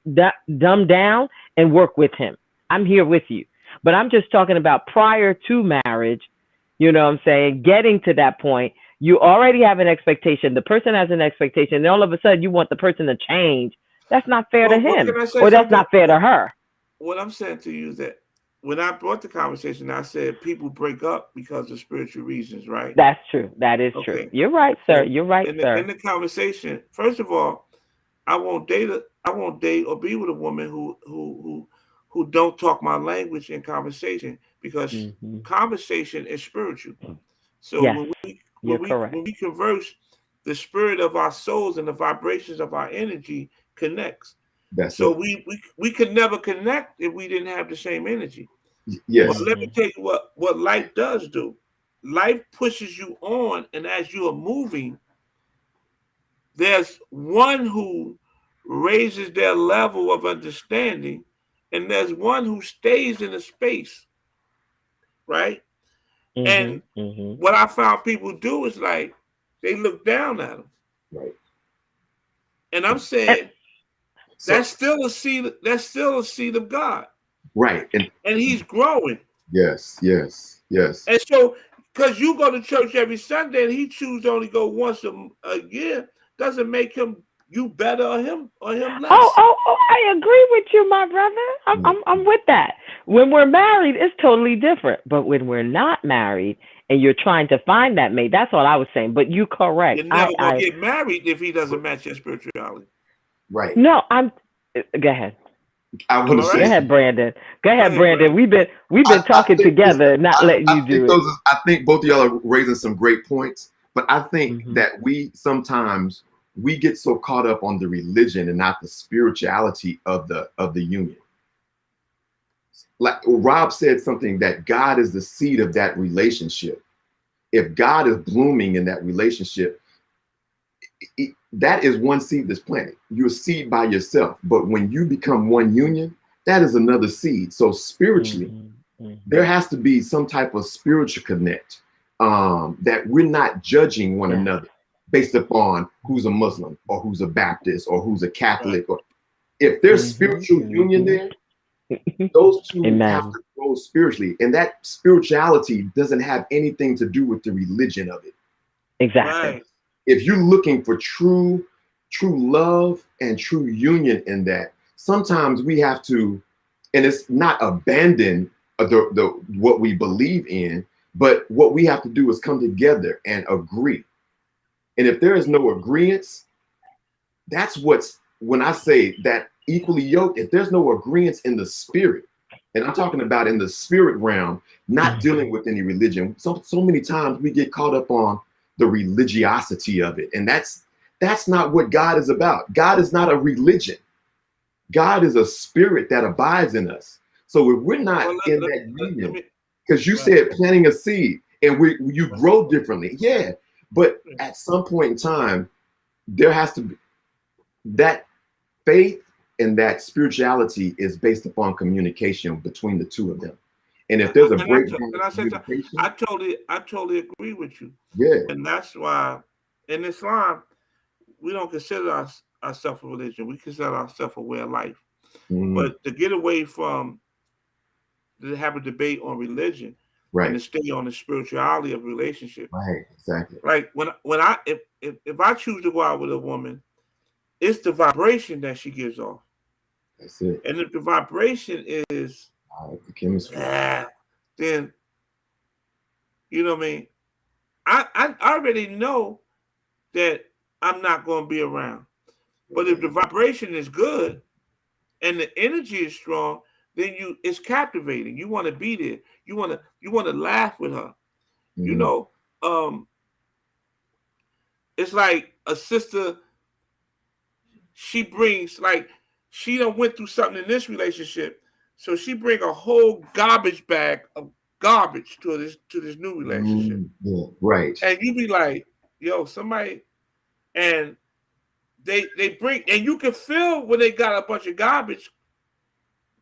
dumb down and work with him. I'm here with you. But I'm just talking about prior to marriage, you know what I'm saying? Getting to that point, you already have an expectation. The person has an expectation, and all of a sudden you want the person to change. That's not fair to Well, him, can I say or that's something? not fair to her. What I'm saying to you is that when I brought the conversation, I said people break up because of spiritual reasons, right? That's true. That is true. Okay. You're right, sir. So You're right, in sir. the conversation, first of all, I won't date or be with a woman who don't talk my language in conversation because Hmm. conversation is spiritual. So Yes, you're when correct. we converse, the spirit of our souls and the vibrations of our energy connects. That's So it. we could never connect if we didn't have the same energy. But Yes. let me Hmm. tell you what life does do. Life pushes you on, and as you are moving, there's one who raises their level of understanding, and there's one who stays in a space, right? Hmm. And Hmm. what I found people do is like they look down at them, Right. and I'm And, saying So that's still a seed of God, right. And and He's growing. yes, yes, yes. And so, because you go to church every Sunday and he chooses to only go once a year, doesn't make him you better or him oh, less. oh, oh, I agree with you, my brother. I'm with that. When we're married, it's totally different. But when we're not married and you're trying to find that mate, that's all I was saying. But you correct. You're never gonna get married if he doesn't match your spirituality. Right. No, I'm. Go ahead. I Am want I to Go say right? ahead, Brandon. Go Go ahead, ahead, Brandon. Brandon. We've been I talking think this. together, not letting I you think do it. those. I think both of y'all are raising some great points, but I think Hmm. that we sometimes we get so caught up on the religion and not the spirituality of the union. Like Rob said, something that God is the seed of that relationship. If God is blooming in that relationship, that is one seed that's planted. You're a seed by yourself, but when you become one union, that is another seed. So spiritually, Hmm. Hmm. there has to be some type of spiritual connect, that we're not judging one Yes. another based upon who's a Muslim or who's a Baptist or who's a Right. Catholic. Or if there's Hmm. spiritual union Hmm. there, those two have Amen. to grow spiritually, and that spirituality doesn't have anything to do with the religion of it. Exactly. Right. If you're looking for true love and true union in that, sometimes we have to, and it's not abandon the what we believe in, but what we have to do is come together and agree. And if there is no agreement, that's what's when I say that equally yoked, if there's no agreement in the spirit, and I'm talking about in the spirit realm, not dealing Hmm. with any religion. So many times we get caught up on the religiosity of it. And that's not what God is about. God is not a religion. God is a spirit that abides in us. So if we're not Well, in that let union, me. because you Right. said planting a seed and you Right. grow differently. Yeah. But at some point in time, there has to be that faith and that spirituality is based upon communication between the two of them. And if there's a breakdown And in I said, communication, I totally agree with you, yeah, and that's why in Islam we don't consider ourselves a religion. We consider ourselves a way of life. mhm, But to get away from to have a debate on religion and right, to stay on the spirituality of relationship. right, exactly. Like when I if I choose to go out with a woman, it's the vibration that she gives off. That's it. And if the vibration is The chemistry. then you know what I mean, I already know that I'm not going to be around. But if the vibration is good and the energy is strong, then it's captivating. You want to be there. You want to laugh with her. You Mhm. know, um, it's like a sister. She brings like she done went through something in this relationship, so she bring a whole garbage bag of garbage to this new relationship, Yeah, right, and you be like, yo, somebody, and they bring, and you can feel when they got a bunch of garbage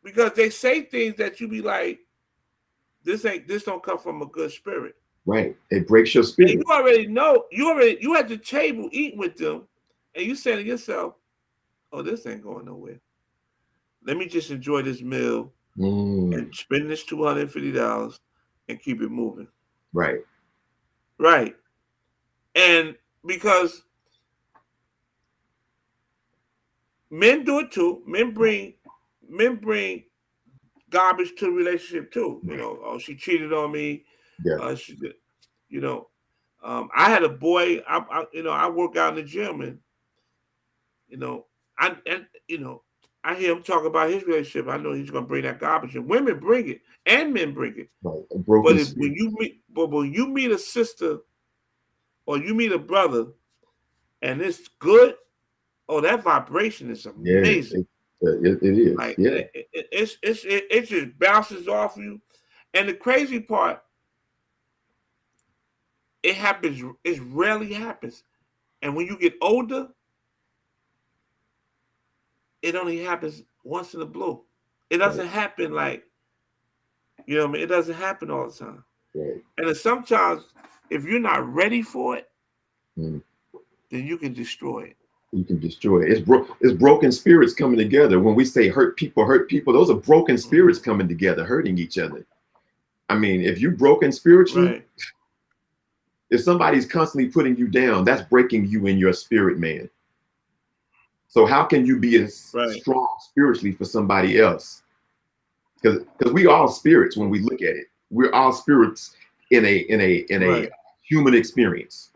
because they say things that you be like, this don't come from a good spirit. right. It breaks your And you spirit. already know, you at the table eating with them, and you saying to yourself, oh, this ain't going nowhere. Let me just enjoy this meal and Mm, spend this $250 and keep it moving. right, Right. And because men do it too, men bring garbage to the relationship too. Oh, she cheated on me. yeah, She did, you know, I had a boy. I work out in the gym, and you know, I hear him talk about his relationship. I know he's gonna bring that garbage, and women bring it, and men bring it. right. A But broken if spirit. when you meet a sister or you meet a brother, and it's good, oh, that vibration is Yeah, amazing. it is. Like Yeah, it just bounces off you. And the crazy part, it happens. It rarely happens. And when you get older, it only happens once in a blue. It right, doesn't happen like what I mean. It doesn't happen all the time. right. And then sometimes, if you're not ready for it, Mm. then you can destroy it. You can destroy it. It's broken spirits coming together. When we say hurt people, those are broken spirits Hmm. coming together, hurting each other. I mean, if you're broken spiritually, Right. if somebody's constantly putting you down, that's breaking you in your spirit, man. So how can you be as Right. strong spiritually for somebody else? Because we all spirits when we look at it. We're all spirits in a Right. human experience.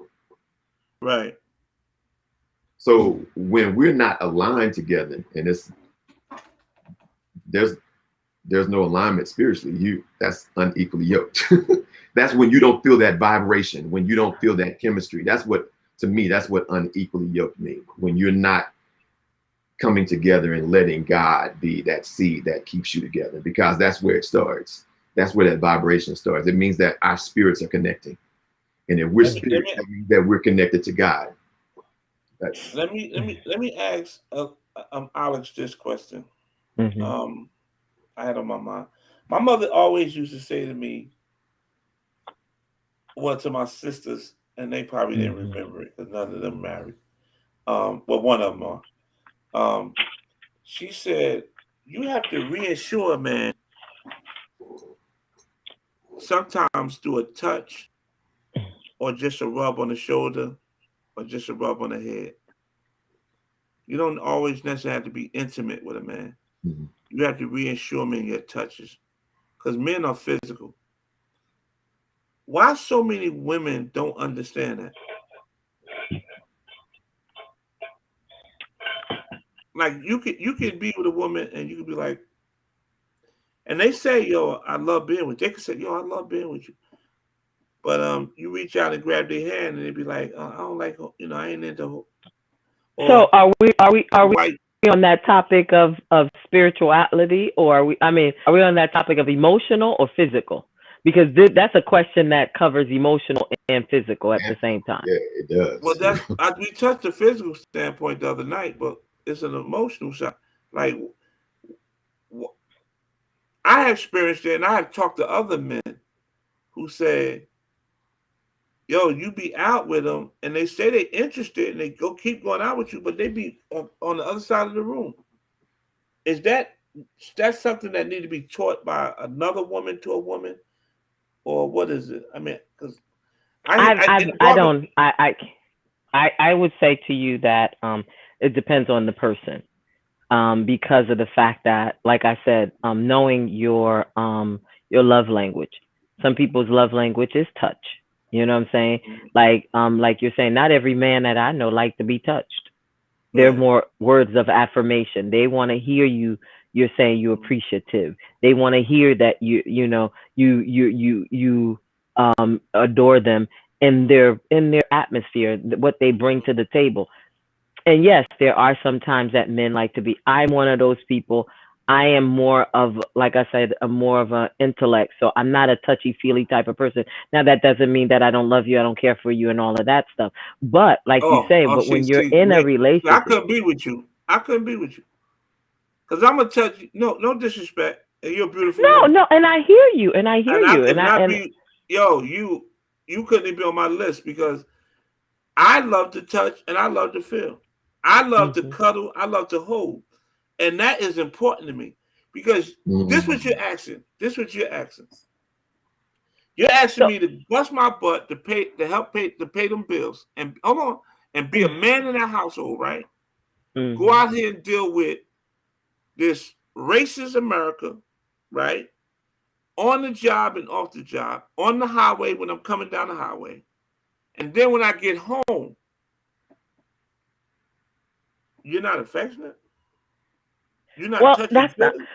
Right. So when we're not aligned together, and there's there's no alignment spiritually, that's unequally yoked. That's when you don't feel that vibration, when you don't feel that chemistry. That's what, to me, that's what unequally yoked means. When you're not coming together and letting God be that seed that keeps you together, because that's where it starts. That's where that vibration starts. It means that our spirits are connecting. And if we're Let me let spirits, me that means that we're connected to God. That's let me ask Alex this question. Hmm. Um, I had on my mind. My mother always used to say to me, well, to my sisters, and they probably didn't Hmm. remember it because none of them married. Well, one of them are. Um, she said, you have to reassure a man sometimes through a touch or just a rub on the shoulder or just a rub on the head. You don't always necessarily have to be intimate with a man. Mhm. You have to reassure him in your touches because men are physical. Why so many women don't understand that? Like you can be with a woman and you can be like, and they say, yo, I love being with you. They can say, yo, I love being with you. But you reach out and grab their hand and they be like, I don't like, I ain't into, So or are we white. on that topic of spirituality, or are we? I mean, are we on that topic of emotional or physical? Because that's a question that covers emotional and physical at the same time. Yeah, it Well, does. we touched the physical standpoint the other night, but it's an emotional side. Like I have experienced it, and I have talked to other men who say, "Yo, you be out with them, and they say they interested, and they go keep going out with you, but they be on the other side of the room." Is that's something that need to be taught by another woman to a woman, or what is it? I mean, because I've it I bothered don't I would say to you that it depends on the person, because of the fact that, like I said, knowing your love language. Some people's love language is touch. You know what I'm saying? Like you're saying, not every man that I know like to be touched. They're Right. more words of affirmation. They want to hear you. You're saying you're appreciative. They want to hear that you adore them in their atmosphere, what they bring to the table. And yes, there are some times that men like to be. I'm one of those people. I am more of, like I said, a more of an intellect. So I'm not a touchy feely type of person. Now that doesn't mean that I don't love you, I don't care for you, and all of that stuff. But like you say, but See, when you're in a I relationship, couldn't be with you. I couldn't be with you because I'm gonna touch you. No, no disrespect. And you're a beautiful no, woman. no, and I hear you, and I hear And I you, could and not be. Yo, you couldn't even be on my list because I love to touch and I love to feel. I love to mhm. cuddle. I love to hold, and that is important to me because this what you're asking. This what you're asking. You're asking So, me to bust my butt to pay them bills and hold on and be a man in that household, right? Go mhm. out here and deal with this racist America, right? On the job and off the job, on the highway when I'm coming down the highway, and then when I get home, you're not affectionate. You're not Well, touchy that's not. feely.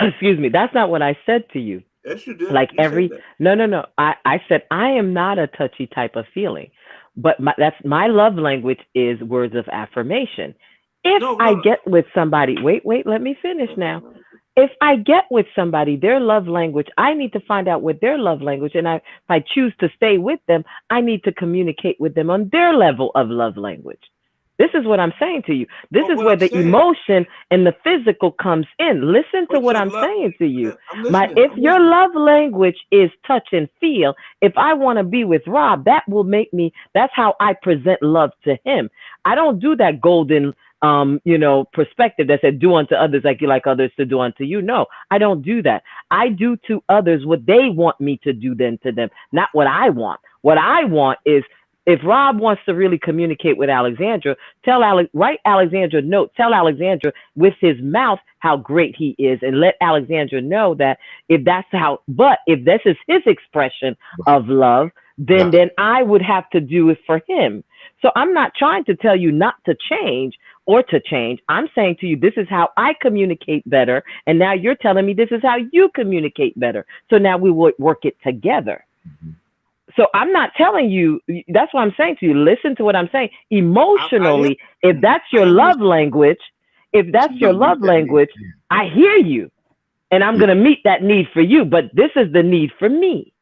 Excuse me. That's not what I said to you. Yes, you did. Like You said every that. no. I said I am not a touchy type of feeling, but that's my love language is words of affirmation. If No, I no, get with somebody, wait, let me finish now. If I get with somebody, their love language, I need to find out what their love language, and if I choose to stay with them, I need to communicate with them on their level of love language. This is what I'm saying to you. This but is what where I'm the saying, emotion and the physical comes in. Listen to but what your I'm love. saying to you. I'm listening. If I'm your listening. love language is touch and feel, if I want to be with Rob, that will make me. That's how I present love to him. I don't do that golden, perspective that said, "Do unto others like you like others to do unto you." No, I don't do that. I do to others what they want me to do then to them, not what I want. What I want is if Rob wants to really communicate with Alexandra, write Alexandra a note, tell Alexandra with his mouth how great he is, and let Alexandra know that if this is his expression of love, You have to, then I would have to do it for him. So I'm not trying to tell you not to change or to change. I'm saying to you, this is how I communicate better, and now you're telling me this is how you communicate better. So now we will work it together. So I'm not telling you, that's what I'm saying to you. Listen to what I'm saying. I am. Emotionally, if that's I your am love listening. language, if but that's she's your gonna meet love that need. language, I hear you. And I'm Yeah, going to meet that need for you, but this is the need for me.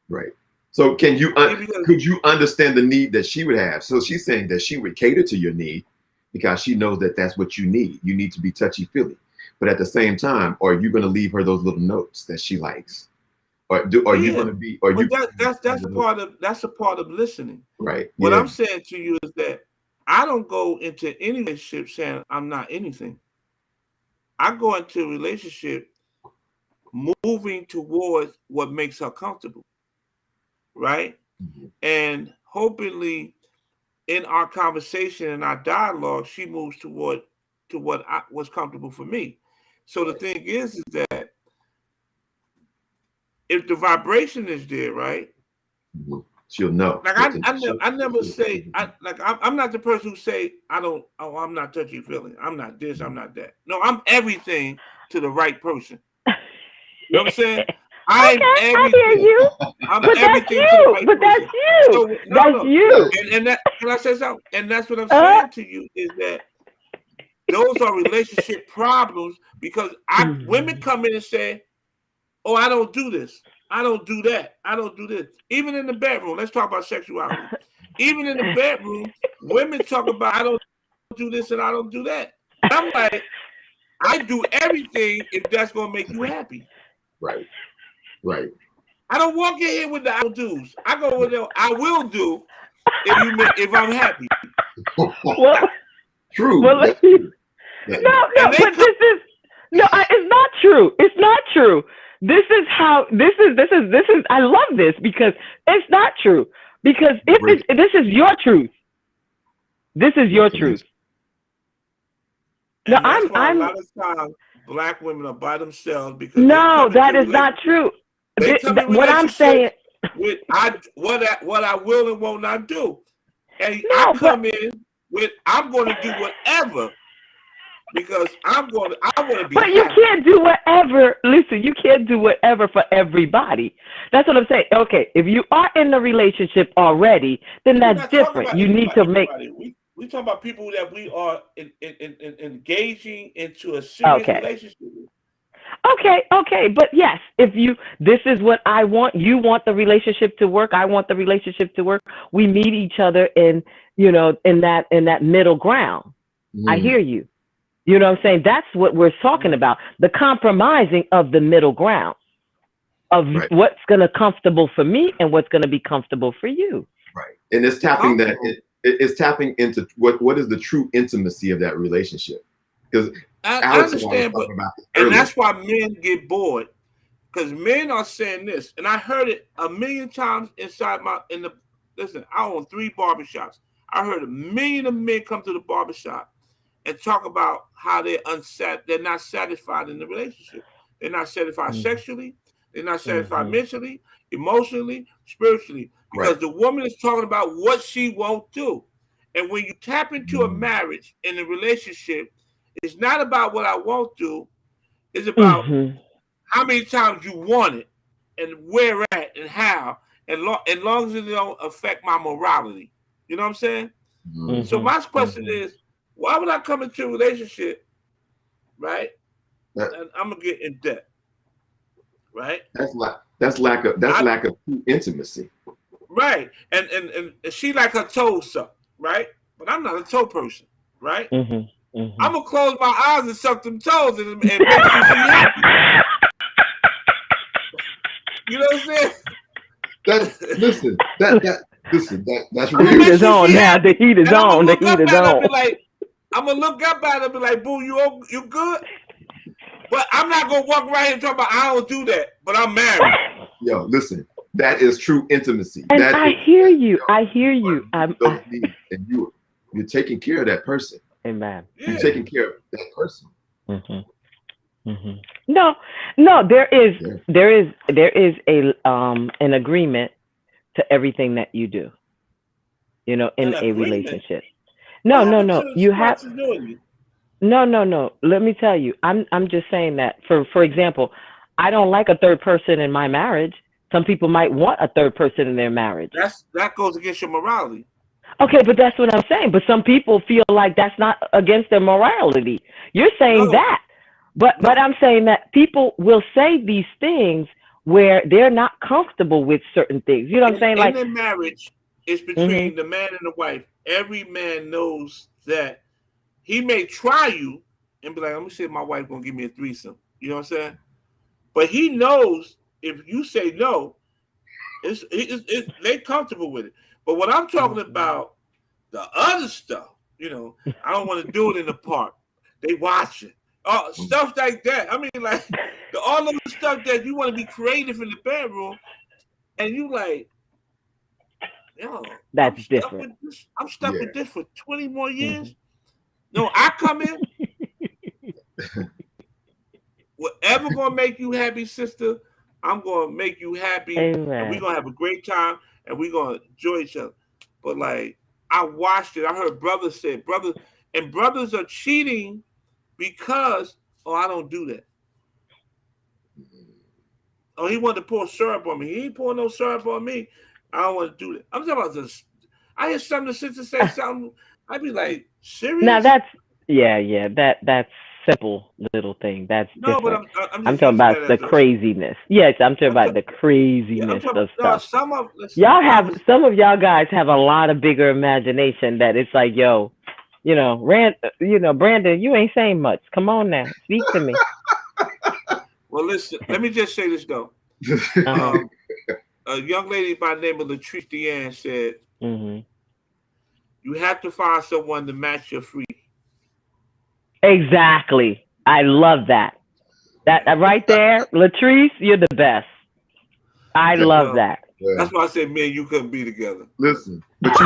right. So See, because could you understand the need that she would have? So she's saying that she would cater to your need because she knows that that's what you need. You need to be touchy feely, but at the same time, are you going to leave her those little notes that she likes, or are you yeah, going to be? Are but you that's a part of listening. right? What Yeah. I'm saying to you is that I don't go into any relationship saying I'm not anything. I go into a relationship moving towards what makes her comfortable, right? Mhm. And hopefully, in our conversation and our dialogue, she moves to what was comfortable for me. So the Right. thing is that if the vibration is there, right? Mhm. She'll know. Like I never say Mhm. I'm not the person who say I'm not touchy feeling. I'm not this. I'm not that. No, I'm everything to the right person. You know what I'm saying? I'm Okay, I hear everything. you. I'm But that's everything to the you. right But that's person. you. So no, That's no, Right. you. and that can I say something? And that's what I'm Uh, saying to you is that those are relationship problems because women mm, come in and say, "Oh, I don't do this. I don't do that. I don't do this." Even in the bedroom, let's talk about sexuality. Even in the bedroom, women talk about I don't do this and I don't do that. I'm like, I do everything if that's gonna make you happy. Right. Right. I don't walk in here with the I will do's. I go with the I will do if I'm happy. well, True. well, That's no, true. And no. they But come this is no. It's not true. It's not true. This is how. This is. I love this because it's not true. Because if Break it. this is your truth. This is Your your truth. connection. No, and that's why a lot of times black women are by themselves because they no. come into That is not relationships. true. They come in What I'm relationships saying. with what I will and will not do. And No, I come in with I'm going to do whatever because I want to be but you happy. can't do whatever. Listen, you can't do whatever for everybody. That's what I'm saying. Okay, if you are in the relationship already, then We're that's not talking different. about You need to make. everybody. We talking about people that we are engaging into a serious Okay. relationship with. Okay, but yes, this is what I want, you want the relationship to work, I want the relationship to work. We meet each other in that middle ground. I hear you. You know what I'm saying? That's what we're talking about. The compromising of the middle ground of Right. what's going to comfortable for me and what's going to be comfortable for you. Right. And it's tapping it's tapping into what is the true intimacy of that relationship. Because I Alex understand, and that's why men get bored because men are saying this, and I heard it a million times listen. I own 3 barbershops. I heard a million of men come to the barbershop and talk about how they're not satisfied in the relationship. They're not satisfied sexually. They're not satisfied mentally, emotionally, spiritually, because the woman is talking about what she won't do. And when you tap into a marriage and a relationship, it's not about what I won't do. It's about how many times you want it and where at and how, and long as it don't affect my morality. You know what I'm saying? So my question is, why would I come into a relationship, right? And I'm gonna get in debt, right? That's lack of true intimacy. Right. And she like her toes sucked, right? But I'm not a toe person, right? I'm gonna close my eyes and suck them toes and make sure she happy. You know what I'm saying? That's The heat is on now. The heat is on. The heat is on. I'm gonna look up at her and be like, "Boo, you good?" But I'm not gonna walk around here and talk about I don't do that, but I'm married. Yo, listen, that is true intimacy. And I hear you. I hear you. And you're taking care of that person. Amen. You're taking care of that person. No, there is an agreement to everything that you do. You know, in a relationship. No. You have no. Let me tell you. I'm just saying that for example, I don't like a third person in my marriage. Some people might want a third person in their marriage. That goes against your morality. Okay, but that's what I'm saying. But some people feel like that's not against their morality. You're saying that. But I'm saying that people will say these things where they're not comfortable with certain things. You know what I'm saying? In a marriage, it's between the man and the wife. Every man knows that he may try you and be like, "Let me see if my wife gonna give me a threesome." You know what I'm saying? But he knows if you say no, they're comfortable with it. But what I'm talking about, the other stuff, you know, I don't want to do it in the park. They watch it. Stuff like that. I mean, like all of the stuff that you want to be creative in the bedroom, and you like, yo, that's different. I'm stuck with this for 20 more years. No, I come in. Whatever gonna make you happy, sister, I'm gonna make you happy. Amen. And we're gonna have a great time and we're gonna enjoy each other. But like I watched it, I heard brothers say brothers are cheating because I don't do that. Oh, he wanted to pour syrup on me. He ain't pouring no syrup on me. I don't want to do that. I'm talking about this. I hear some of the sisters say something. I'd be like, serious? Now that's that's simple little thing. That's different. But I'm talking about the craziness. Yes, I'm talking about the craziness of stuff. Some of y'all guys have a lot of bigger imagination that it's like, yo, Brandon, you ain't saying much. Come on now, speak to me. Well, listen, let me just say this though. A young lady by the name of Latrice Deanne said, you have to find someone to match your freak. Exactly. I love that. That right there, Latrice, you're the best. I love that. That's why I said me and you couldn't be together. Listen, but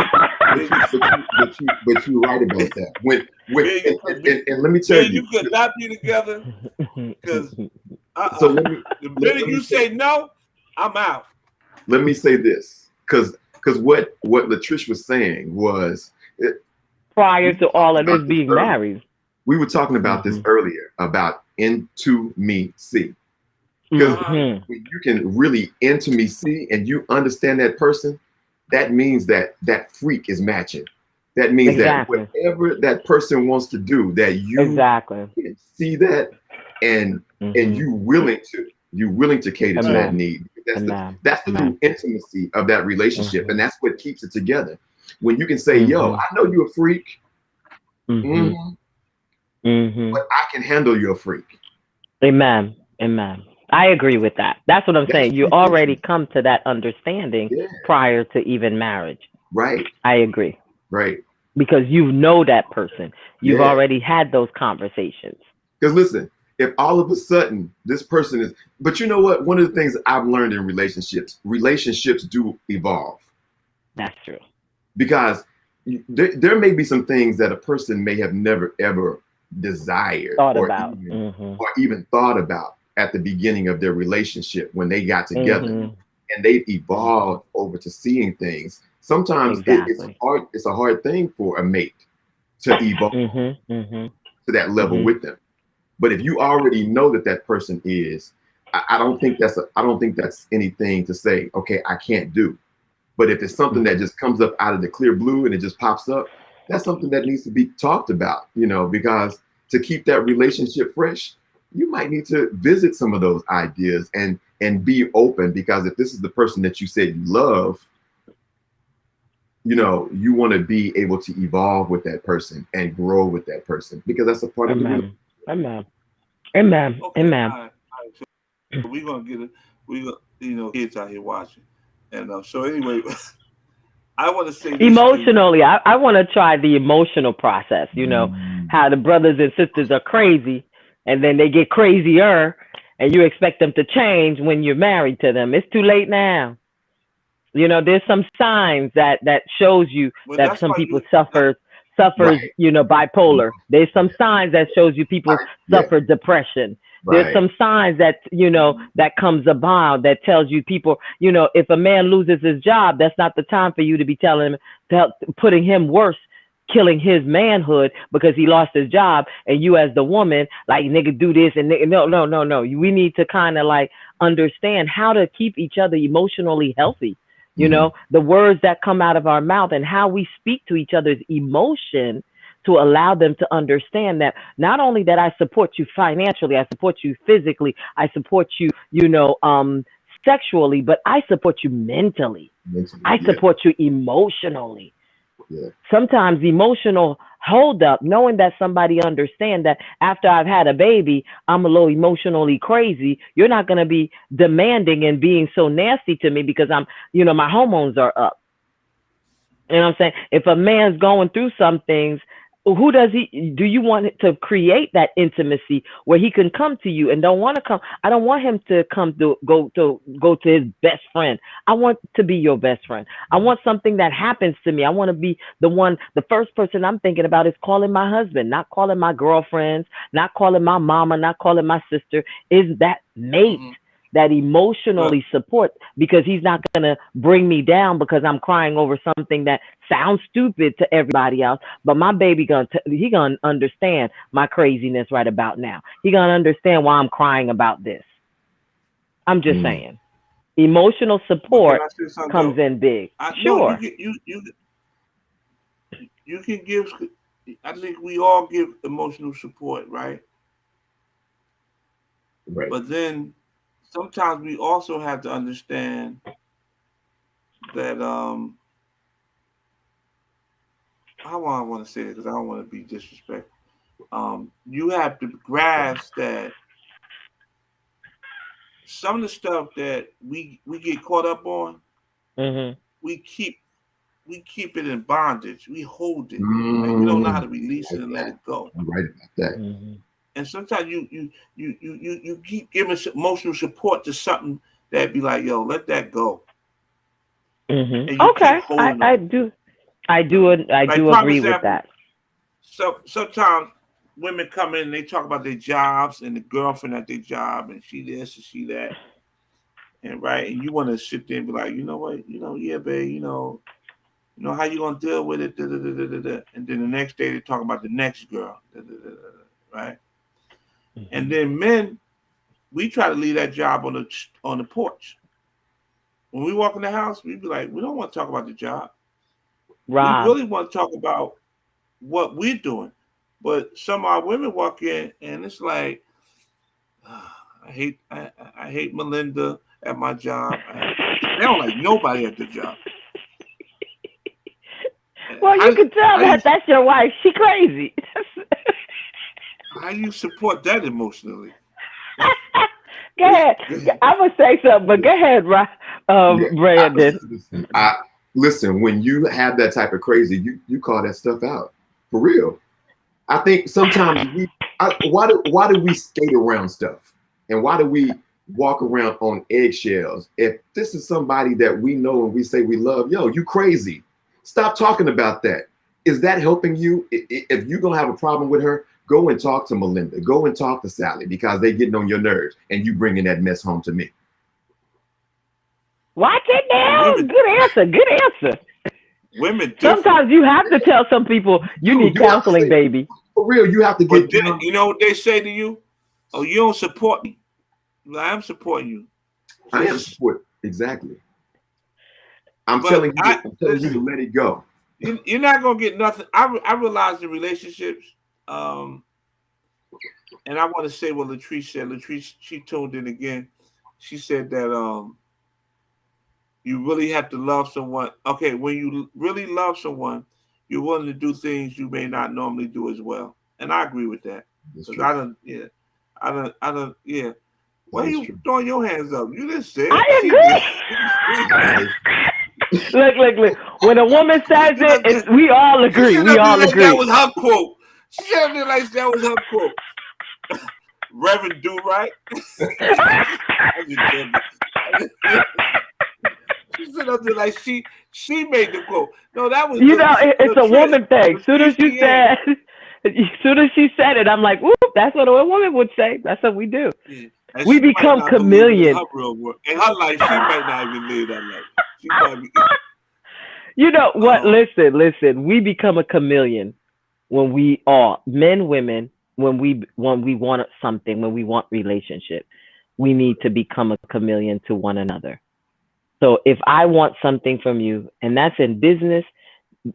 you're right about that. And let me tell you, you could not be together because the minute you say no, I'm out. let me say this, because what Latrice was saying was, prior to all of this being earlier. married. We were talking about this earlier about intimacy. Because when you can really intimacy and you understand that person, that means that that freak is matching. That means that whatever that person wants to do, that you can see that, and you willing to cater to that need. That's the true intimacy of that relationship, and that's what keeps it together. When you can say, "Yo, I know you're a freak, but I can handle your freak." Amen. Amen. I agree with that. That's what I'm saying. You already come to that understanding prior to even marriage. Right. I agree. Right. Because you know that person. You've already had those conversations. Because listen, if all of a sudden this person is, but you know what? One of the things I've learned in relationships do evolve. That's true. Because there may be some things that a person may have never ever desired or even thought about at the beginning of their relationship when they got together, and they've evolved over to seeing things. Sometimes it's a hard thing for a mate to evolve to that level with them. But if you already know that that person is, I don't think that's anything to say, okay, I can't do. But if it's something that just comes up out of the clear blue and it just pops up, that's something that needs to be talked about, because to keep that relationship fresh, you might need to visit some of those ideas and be open, because if this is the person that you said you love, you want to be able to evolve with that person and grow with that person, because that's a part of the relationship. Amen. Okay, Amen. all right. So we're gonna get it. Kids out here watching, and so anyway, I want to say this emotionally. I want to try the emotional process. How the brothers and sisters are crazy, and then they get crazier, and you expect them to change when you're married to them. It's too late now. There's some signs that shows you that some people suffers, bipolar. There's some signs that shows you people suffer depression. There's some signs that, that comes about that tells you people, if a man loses his job, that's not the time for you to be putting him worse, killing his manhood because he lost his job. And you as the woman, like, nigga, do this. And no. We need to kind of like understand how to keep each other emotionally healthy. The words that come out of our mouth and how we speak to each other's emotion to allow them to understand that not only that I support you financially, I support you physically, I support you, sexually, but I support you mentally. I support you emotionally. Sometimes emotional hold up, knowing that somebody understand that after I've had a baby, I'm a little emotionally crazy. You're not going to be demanding and being so nasty to me because I'm, my hormones are up. You know what I'm saying? If a man's going through some things, do you want to create that intimacy where he can come to you and don't want to come? I don't want him to go to his best friend. I want to be your best friend. I want something that happens to me. I want to be the first person I'm thinking about is calling my husband, not calling my girlfriends, not calling my mama, not calling my sister. Is that mate that emotionally support, because he's not going to bring me down because I'm crying over something that sounds stupid to everybody else. But my baby he gonna understand my craziness right about now. He gonna understand why I'm crying about this. I'm just saying, emotional support comes in big. Sure. You can give. I think we all give emotional support, right? Right. But then sometimes we also have to understand that how I want to say it, because I don't want to be disrespectful. You have to grasp that some of the stuff that we get caught up on, we keep it in bondage. We hold it. Right? We don't know how to release it and let it go. I'm right about that. And sometimes you keep giving emotional support to something that be like, yo, let that go. Okay, I do agree with that. So sometimes women come in and they talk about their jobs and the girlfriend at their job and she this and she that. and right, and you want to sit there and be like, you know what, yeah, babe, how you gonna deal with it, da, da, da, da, da, da. And then the next day they talk about the next girl, da, da, da, da, da, right? And then men, we try to leave that job on the porch. When we walk in the house, we be like, we don't want to talk about the job. We Rob. really want to talk about what we're doing. But some of our women walk in and it's like, I hate Melinda at my job. They don't like nobody at the job. Well, How, you can tell how you that's your wife. She crazy. how you support that emotionally? Go ahead. I'm gonna say something, but go ahead, Brandon. Listen. When you have that type of crazy, you call that stuff out for real. I think sometimes why do we skate around stuff, and why do we walk around on eggshells? If this is somebody that we know and we say we love, yo, you crazy. Stop talking about that. Is that helping you? If you're gonna have a problem with her, go and talk to Melinda. Go and talk to Sally, because they're getting on your nerves, and you bringing that mess home to me. Watch it now. Good answer. Women different. Sometimes you have to tell some people you need counseling, baby. For real, you have to get down. You know what they say to you? Oh, you don't support me. I am supporting you. I am supporting. Exactly. I'm telling you to let it go. You're not gonna get nothing. I realize in relationships, and I want to say what Latrice said. Latrice, she tuned in again. She said that you really have to love someone. Okay, when you really love someone, you're willing to do things you may not normally do as well. And I agree with that. Because I don't, yeah. Why are you throwing your hands up? You didn't say it. I agree. Look. When a woman says it, we all agree. We all agree. That was her quote. She said it like that was her quote. Reverend Do Right. She said up there like she made the quote. No, that was it's a woman thing. Soon as she said it, I'm like, whoop, that's what a woman would say. That's what we do. Yeah. We become chameleons. In her life, she might not even live that life. She might be. You know what? Listen. We become a chameleon when we are men, women. When we want something, when we want relationship, we need to become a chameleon to one another. So if I want something from you, and that's in business,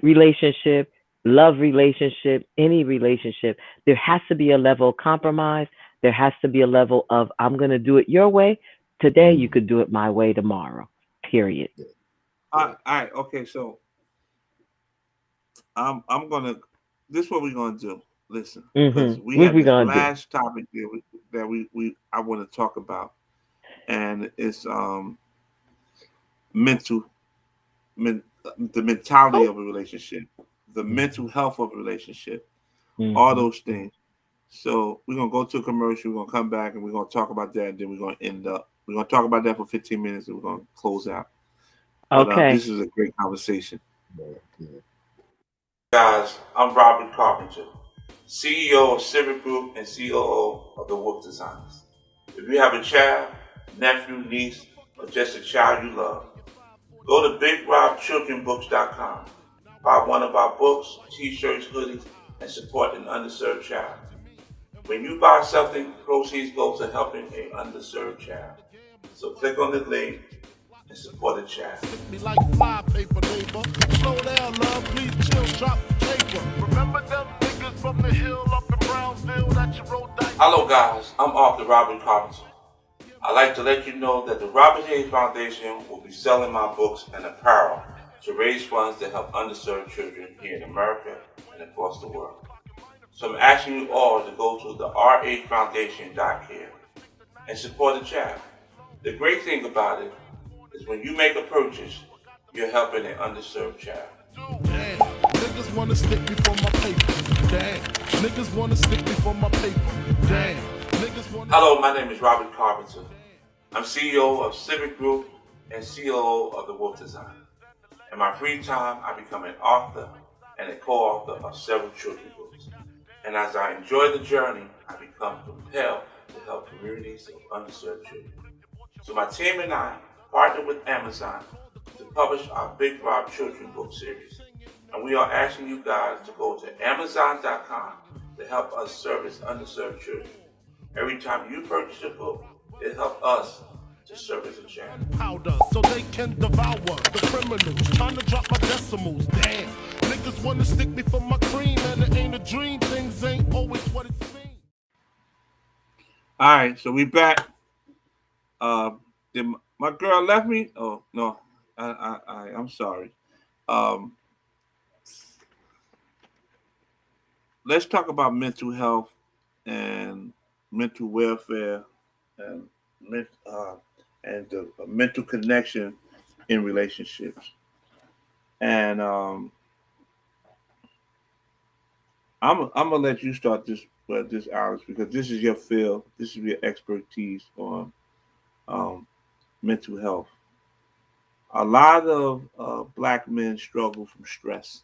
relationship, love relationship, any relationship, there has to be a level of compromise. There has to be a level of, I'm going to do it your way today. You could do it my way tomorrow. Period. All right. Okay. So I'm gonna. This is what we're gonna do. Listen, because we have this last topic that I want to talk about, and it's the mentality of a relationship, the mental health of a relationship, all those things. So we're gonna go to a commercial. We're gonna come back and we're gonna talk about that, and then we're gonna talk about that for 15 minutes, and we're gonna close out. Okay. But, this is a great conversation. Guys, I'm Robert Carpenter, CEO of Civic Group and COO of the Wolf Designers. If you have a child, nephew, niece, or just a child you love, go to BigRobChildrenBooks.com. Buy one of our books, t-shirts, hoodies, and support an underserved child. When you buy something, proceeds go to helping an underserved child. So click on the link and support a child. Me like fly paper, neighbor. Slow down, love, please chill, drop the paper. Remember them niggas from the hill up in Brownsville that you rode dice? Hello guys, I'm author Robert Carpenter. I'd like to let you know that the Robert Hayes Foundation will be selling my books and apparel to raise funds to help underserved children here in America and across the world. So I'm asking you all to go to the rafoundation.care and support the child. The great thing about it is when you make a purchase, you're helping an underserved child. Damn, niggas wanna stick me for my paper. Damn, niggas wanna stick me for my paper. Damn, niggas wanna... Hello, my name is Robert Carpenter. I'm CEO of Civic Group and COO of the Wolf Design. In my free time, I become an author and a co-author of several children's books. And as I enjoy the journey, I become compelled to help communities of underserved children. So my team and I partnered with Amazon to publish our Big Rob Children book series. And we are asking you guys to go to Amazon.com to help us service underserved children. Every time you purchase a book, it helps us to service a channel. Powder so they can devour the criminals. Trying to drop my decimals. Damn. Niggas wanna stick me for my cream, and it ain't a dream. Things ain't always what it seems. All right, so we back. Did my girl left me? Oh no, I'm sorry. Um, let's talk about mental health and mental welfare and and the mental connection in relationships. And I'm gonna let you start this Alex, because this is your field. This is your expertise on um, mental health. A lot of black men struggle from stress,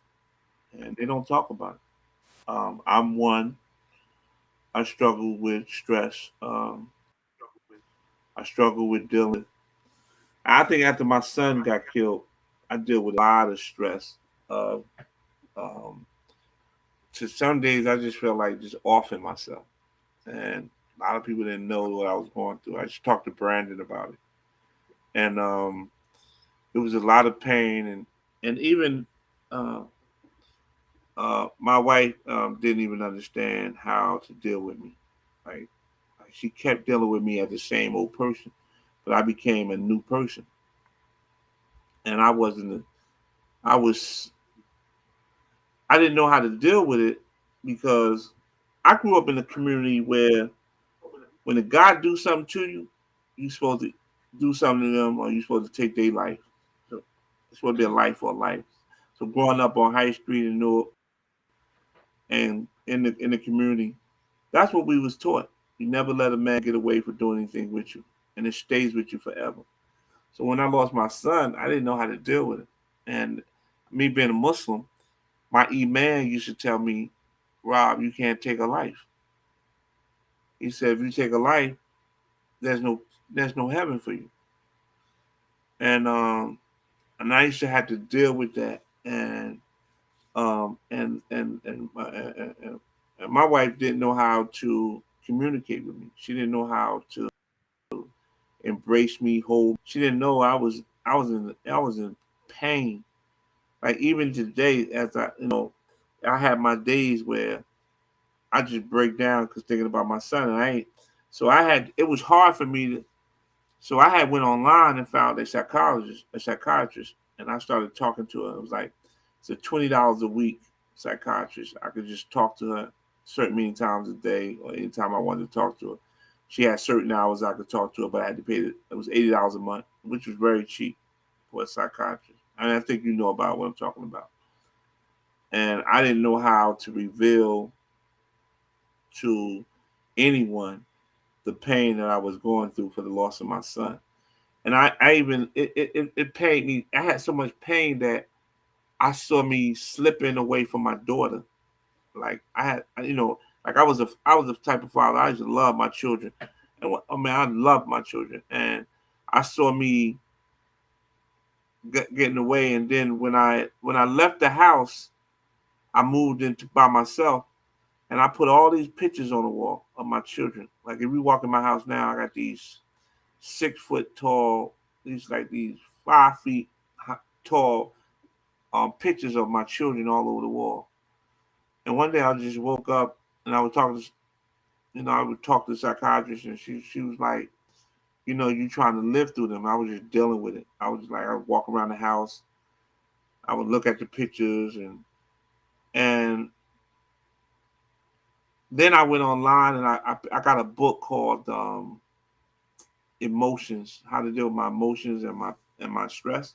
and they don't talk about it. I'm one. I struggle with stress. I struggle with dealing. I think after my son got killed, I deal with a lot of stress. Uh, um, to some days, I just felt like just offing myself, and a lot of people didn't know what I was going through. I just talked to Brandon about it, and it was a lot of pain, and even uh, my wife didn't even understand how to deal with me. Like she kept dealing with me as the same old person, but I became a new person, and I wasn't. I was. I didn't know how to deal with it because I grew up in a community where when a God do something to you, you're supposed to do something to them, or you're supposed to take their life. So it's supposed to be a life for a life. So growing up on High Street in Newark and in the community, that's what we was taught. You never let a man get away for doing anything with you, and it stays with you forever. So when I lost my son, I didn't know how to deal with it. And me being a Muslim, my imam used to tell me, Rob, you can't take a life. He said, if you take a life, there's no there's no heaven for you. And and I used to have to deal with that. And my wife didn't know how to communicate with me. She didn't know how to embrace me, hold. She didn't know I was in pain. Like even today, as I had my days where I just break down because thinking about my son, and I ain't. So I had. It was hard for me to. So I had went online and found a psychiatrist, and I started talking to her. It was like it's a $20 a week psychiatrist. I could just talk to her certain many times a day or anytime I wanted to talk to her. She had certain hours I could talk to her, but I had to pay it. It was $80 a month, which was very cheap for a psychiatrist. And I think you know about what I'm talking about. And I didn't know how to reveal to anyone the pain that I was going through for the loss of my son. And I even it pained me. I had so much pain that I saw me slipping away from my daughter. Like I had, like I was the type of father. I used to love my children, and I mean I loved my children, and I saw me getting away. And then when I left the house, I moved into by myself, and I put all these pictures on the wall of my children. Like if you walk in my house now, I got these 6 foot tall, these 5 feet tall pictures of my children all over the wall. And one day I just woke up and I was talking to, I would talk to the psychiatrist, and she was like, you trying to live through them. I was just dealing with it. I was like, I would walk around the house, I would look at the pictures, and then I went online and I got a book called Emotions, How to Deal with My Emotions and my Stress.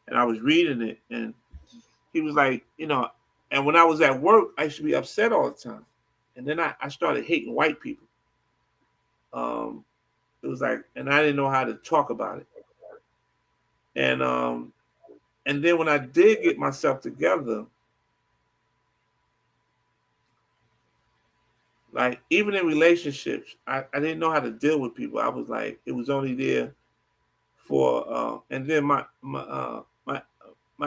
And I was reading it, and he was like, and when I was at work, I used to be upset all the time. And then I started hating white people. It was like, and I didn't know how to talk about it. And then when I did get myself together, like even in relationships, I didn't know how to deal with people. I was like, it was only there and then my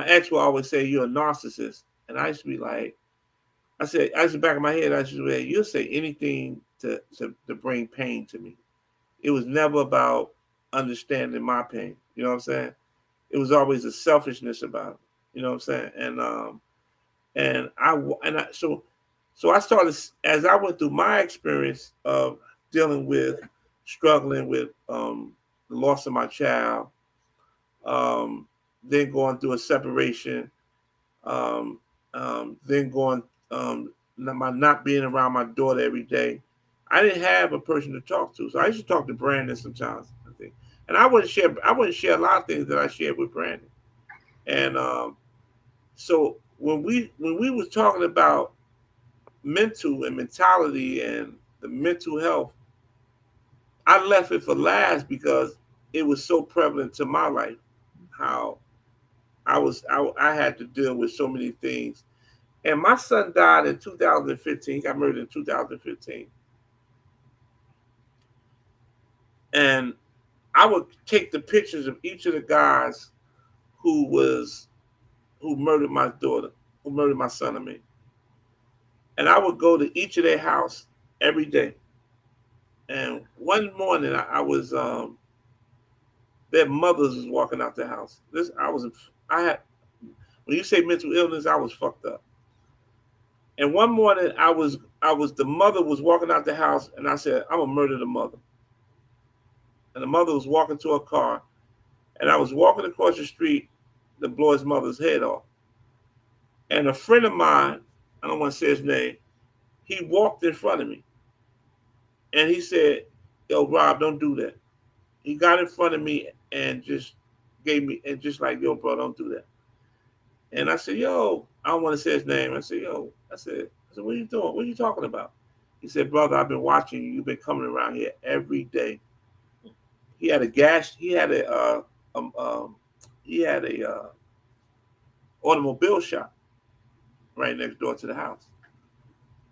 ex will always say you're a narcissist, and I used to be like, I used to back of my head, I used to say, you'll say anything to bring pain to me. It was never about understanding my pain. You know what I'm saying? It was always a selfishness about it. You know what I'm saying? So I started, as I went through my experience of dealing with struggling with the loss of my child, um, then going through a separation, um, then going my not being around my daughter every day. I didn't have a person to talk to, so I used to talk to Brandon sometimes. I think, and I wouldn't share a lot of things that I shared with Brandon. And so when we was talking about mental and mentality and the mental health, I left it for last because it was so prevalent to my life. How I had to deal with so many things. And my son died in 2015. He got murdered in 2015. And I would take the pictures of each of the guys who murdered my daughter, who murdered my son and me. And I would go to each of their house every day. And one morning I was their mothers was walking out the house. I had when you say mental illness, I was fucked up. And one morning I was the mother was walking out the house and I said, I'm gonna murder the mother. And the mother was walking to her car and I was walking across the street to blow his mother's head off. And a friend of mine, I don't want to say his name, he walked in front of me and he said, yo, Rob, don't do that. He got in front of me and just gave me, and just like, yo, bro, don't do that. And I said, yo, I don't want to say his name. I said, what are you doing? What are you talking about? He said, brother, I've been watching you. You've been coming around here every day. He had a gas, he had a automobile shop right next door to the house.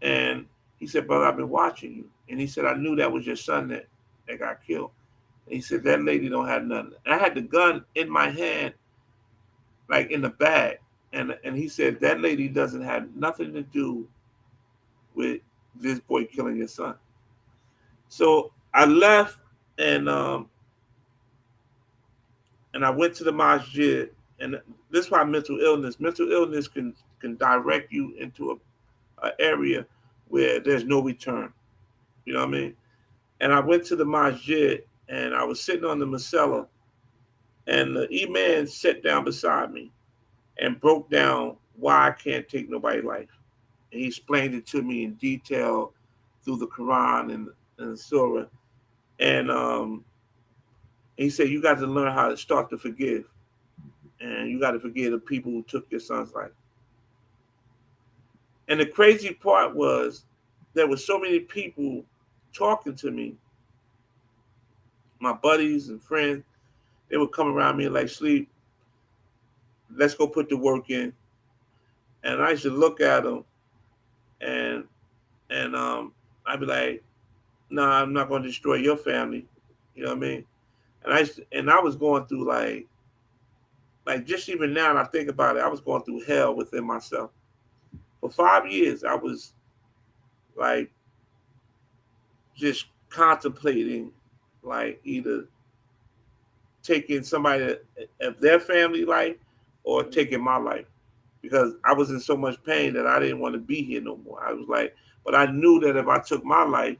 And he said, brother, I've been watching you. And he said, I knew that was your son that got killed. And he said, that lady don't have nothing. And I had the gun in my hand, like in the bag. And he said, that lady doesn't have nothing to do with this boy killing your son. So I left and I went to the masjid. And this is why mental illness can direct you into a area where there's no return. You know what I mean? And I went to the masjid and I was sitting on the masala and the imam sat down beside me and broke down why I can't take nobody's life. And he explained it to me in detail through the Quran and the Surah. And he said, you got to learn how to start to forgive. And you got to forgive the people who took your son's life. And the crazy part was there were so many people talking to me, my buddies and friends. They would come around me like, Sleep, let's go put the work in. And I used to look at them and I'd be like, no, I'm not going to destroy your family. You know what I mean? And I was going through like just even now, and I think about it, I was going through hell within myself. For 5 years, I was like just contemplating, like either taking somebody of their family life or taking my life, because I was in so much pain that I didn't want to be here no more. I was like, but I knew that if I took my life,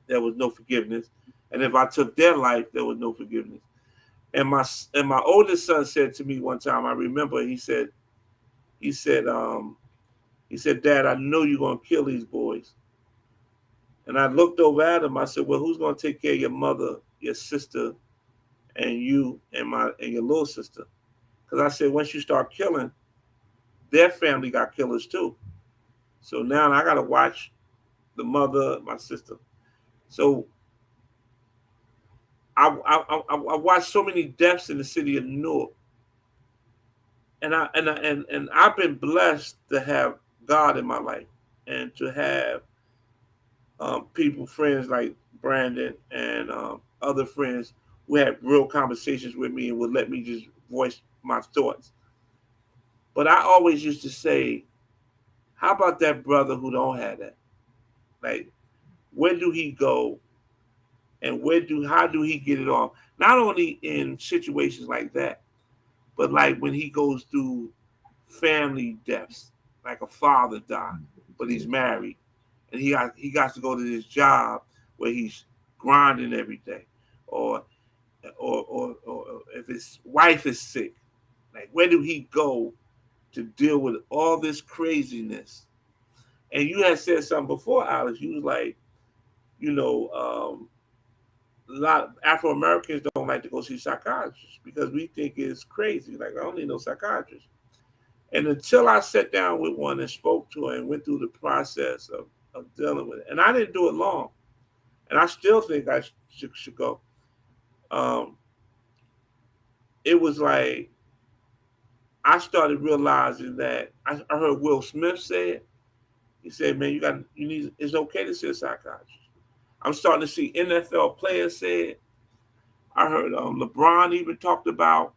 there was no forgiveness, and if I took their life, there was no forgiveness. And my oldest son said to me one time, I remember, he said, Dad, I know you're gonna kill these boys. And I looked over at him. I said, well, who's gonna take care of your mother, your sister, and you and your little sister? Because I said, once you start killing, their family got killers too. So now I gotta watch the mother, my sister. So I watched so many deaths in the city of New York, and I've been blessed to have God in my life and to have people, friends like Brandon and other friends who had real conversations with me and would let me just voice my thoughts. But I always used to say, how about that brother who don't have that? Like, where do he go, and how do he get it off? Not only in situations like that, but like when he goes through family deaths, like a father died, but he's married, and he got to go to this job where he's grinding every day, or or if his wife is sick, like where do he go to deal with all this craziness? And you had said something before, Alex. You was like, you know, a lot of Afro Americans don't like to go see psychiatrists because we think it's crazy. Like, I don't need no psychiatrist. And until I sat down with one and spoke to her and went through the process of dealing with it, and I didn't do it long, and I still think I should go. Um, it was like I started realizing that I heard Will Smith say it. He said, "Man, you need. It's okay to see a psychiatrist." I'm starting to see NFL players say it. I heard LeBron even talked about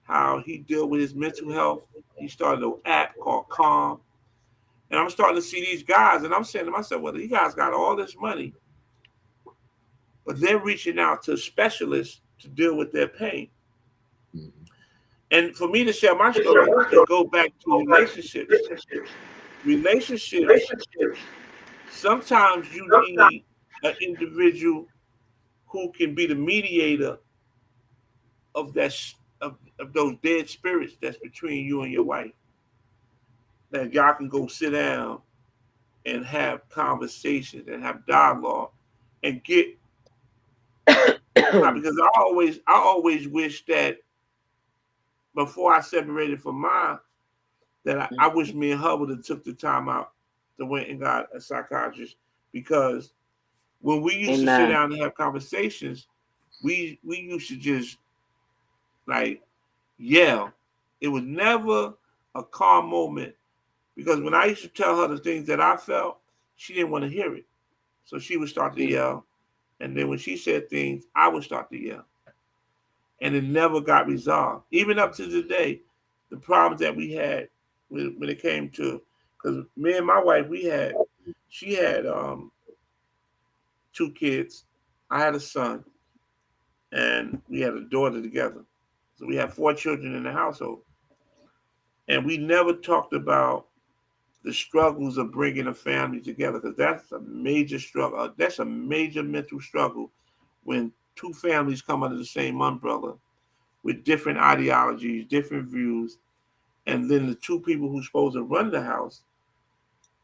how he dealt with his mental health. He started an app called Calm. And I'm starting to see these guys, and I'm saying to myself, well, these guys got all this money, but they're reaching out to specialists to deal with their pain. Mm-hmm. And for me to share my story, it go back to relationships. Relationships, sometimes you need an individual who can be the mediator of that of those dead spirits that's between you and your wife. That y'all can go sit down and have conversations and have dialogue and get because I always wish that before I separated from mine, that I wish me and Hubbard had took the time out to went and got a psychiatrist, because when we used to sit down and have conversations, we used to just like yell. It was never a calm moment, because when I used to tell her the things that I felt, she didn't want to hear it. So she would start to yell. And then when she said things, I would start to yell. And it never got resolved. Even up to today, the problems that we had when it came to, because me and my wife, she had 2 kids. I had a son. And we had a daughter together. So we had 4 children in the household. And we never talked about the struggles of bringing a family together, because that's a major struggle. That's a major mental struggle when 2 families come under the same umbrella with different ideologies, different views, and then the 2 people who's supposed to run the house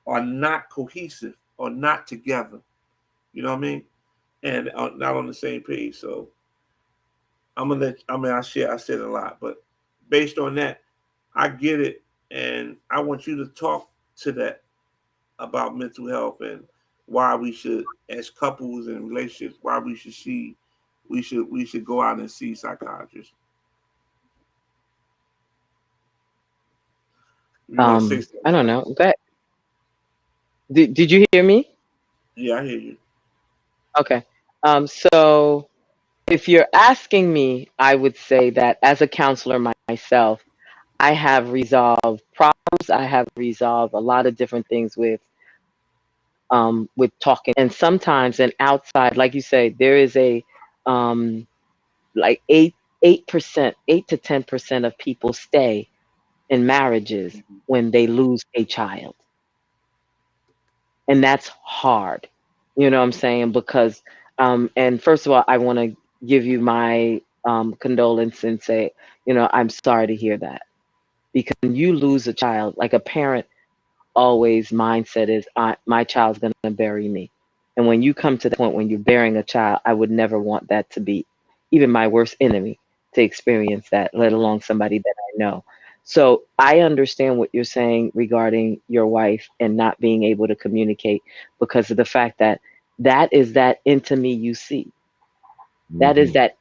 are not cohesive or not together. You know what I mean? And not on the same page. So I said a lot, but based on that, I get it, and I want you to talk to that about mental health and why we should, as couples and relationships, why we should go out and see psychiatrists. I don't know. But did you hear me? Yeah, I hear you. Okay. So if you're asking me, I would say that as a counselor myself, I have resolved problems. I have resolved a lot of different things with talking. And sometimes an outside, like you say, there is a like 8%, 8 to 10% of people stay in marriages when they lose a child. And that's hard. You know what I'm saying? Because and first of all, I want to give you my condolence and say, I'm sorry to hear that. Because when you lose a child, like a parent, always mindset is my child's going to bury me. And when you come to the point when you're burying a child, I would never want that to be even my worst enemy to experience that, let alone somebody that I know. So I understand what you're saying regarding your wife and not being able to communicate, because of the fact that that is that intimacy you see. Mm-hmm. That is that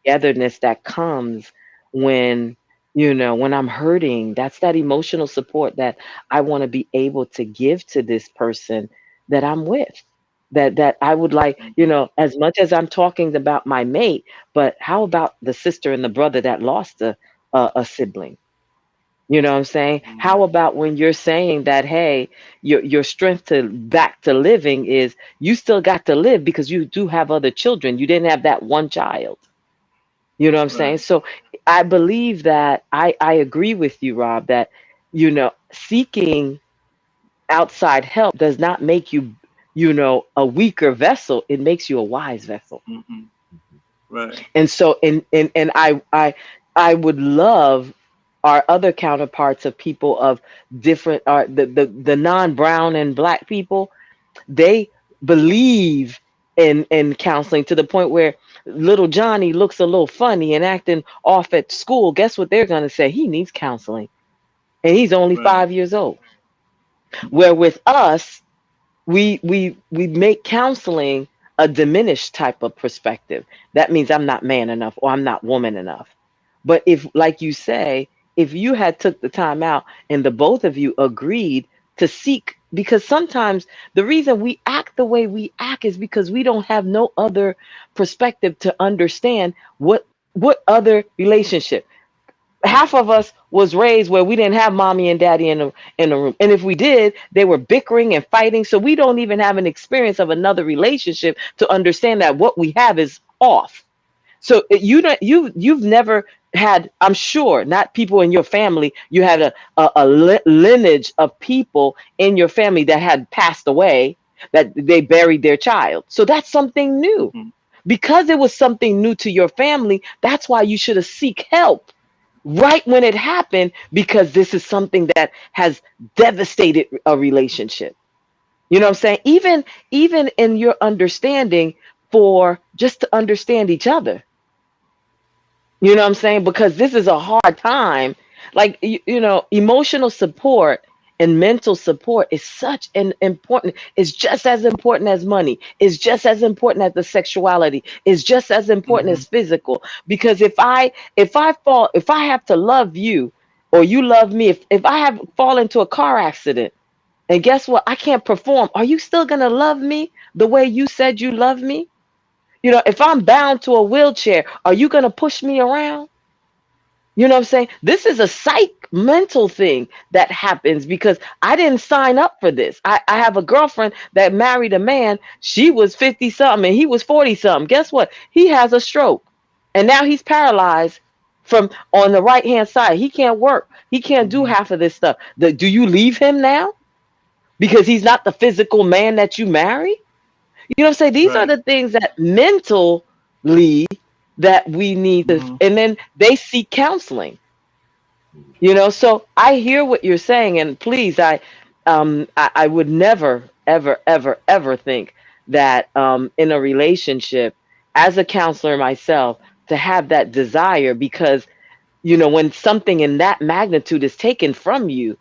togetherness that comes when when I'm hurting. That's that emotional support that I want to be able to give to this person that I'm with. that I would like, as much as I'm talking about my mate, but how about the sister and the brother that lost a sibling? You know what I'm saying? How about when you're saying that, hey, your strength to back to living is you still got to live because you do have other children. You didn't have that one child. You know what I'm saying? Right. So I believe that I agree with you, Rob, that, seeking outside help does not make you, a weaker vessel. It makes you a wise vessel. Mm-hmm. Right. And so, and I would love our other counterparts of people of different, the non-brown and black people, they believe in counseling to the point where little Johnny looks a little funny and acting off at school. Guess what they're going to say? He needs counseling. And he's only Right. 5 years old. Where with us, we make counseling a diminished type of perspective. That means I'm not man enough or I'm not woman enough. But if, like you say, if you had took the time out and the both of you agreed to seek, because sometimes the reason we act the way we act is because we don't have no other perspective to understand what other relationship. Half of us was raised where we didn't have mommy and daddy in the room, and if we did, they were bickering and fighting, so we don't even have an experience of another relationship to understand that what we have is off. So you've never had, I'm sure, not people in your family, you had a lineage of people in your family that had passed away, that they buried their child, so that's something new. Mm-hmm. Because it was something new to your family, that's why you should have seek help right when it happened, because this is something that has devastated a relationship. You know what I'm saying? Even in your understanding, for just to understand each other. You know what I'm saying? Because this is a hard time. Like, emotional support and mental support is such an important, it's just as important as money, it's just as important as the sexuality, it's just as important Mm-hmm. as physical. Because if I have to love you or you love me, if I have fall into a car accident and guess what? I can't perform. Are you still gonna love me the way you said you love me? If I'm bound to a wheelchair, are you gonna push me around? You know what I'm saying? This is a mental thing that happens because I didn't sign up for this. I have a girlfriend that married a man. She was 50 something and he was 40 something. Guess what? He has a stroke and now he's paralyzed from on the right hand side. He can't work. He can't do Mm-hmm. half of this stuff. Do you leave him now because he's not the physical man that you marry? You know what I'm saying? These are Right. the things that mentally that we need to, Mm-hmm. and then they seek counseling. So I hear what you're saying, and please, I would never, ever, ever, ever think that in a relationship, as a counselor myself, to have that desire, because when something in that magnitude is taken from you,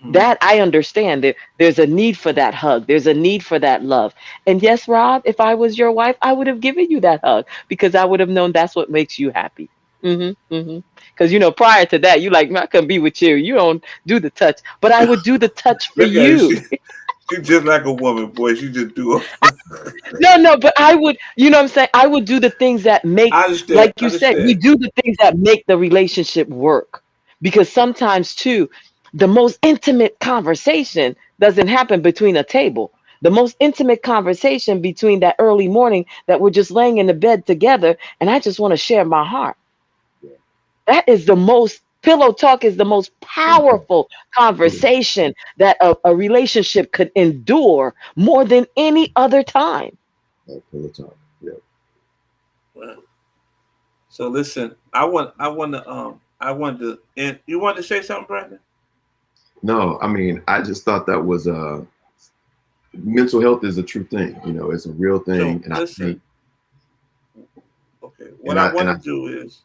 Mm-hmm. that I understand that there's a need for that hug. There's a need for that love. And yes, Rob, if I was your wife, I would have given you that hug because I would have known that's what makes you happy. Because prior to that, you like, I couldn't be with you. You don't do the touch, but I would do the touch for Look at her. you. She just like a woman, boy. She just do. No, but I would, what I'm saying? I would do the things that make, I understand. like I you said, we understand. do the things that make the relationship work. Because sometimes, too, the most intimate conversation doesn't happen between a table. The most intimate conversation between that early morning that we're just laying in the bed together and I just want to share my heart. That is the most, pillow talk is the most Mhm. powerful Mhm. conversation that a relationship could endure more than any other time. Like pillow talk. Yeah. Right. So listen, I want to. And you want to say something, Brandon? No, I mean, I just thought that was mental health is a true thing. It's a real So thing, and I listen. think, Okay. What and I I want and to I do is,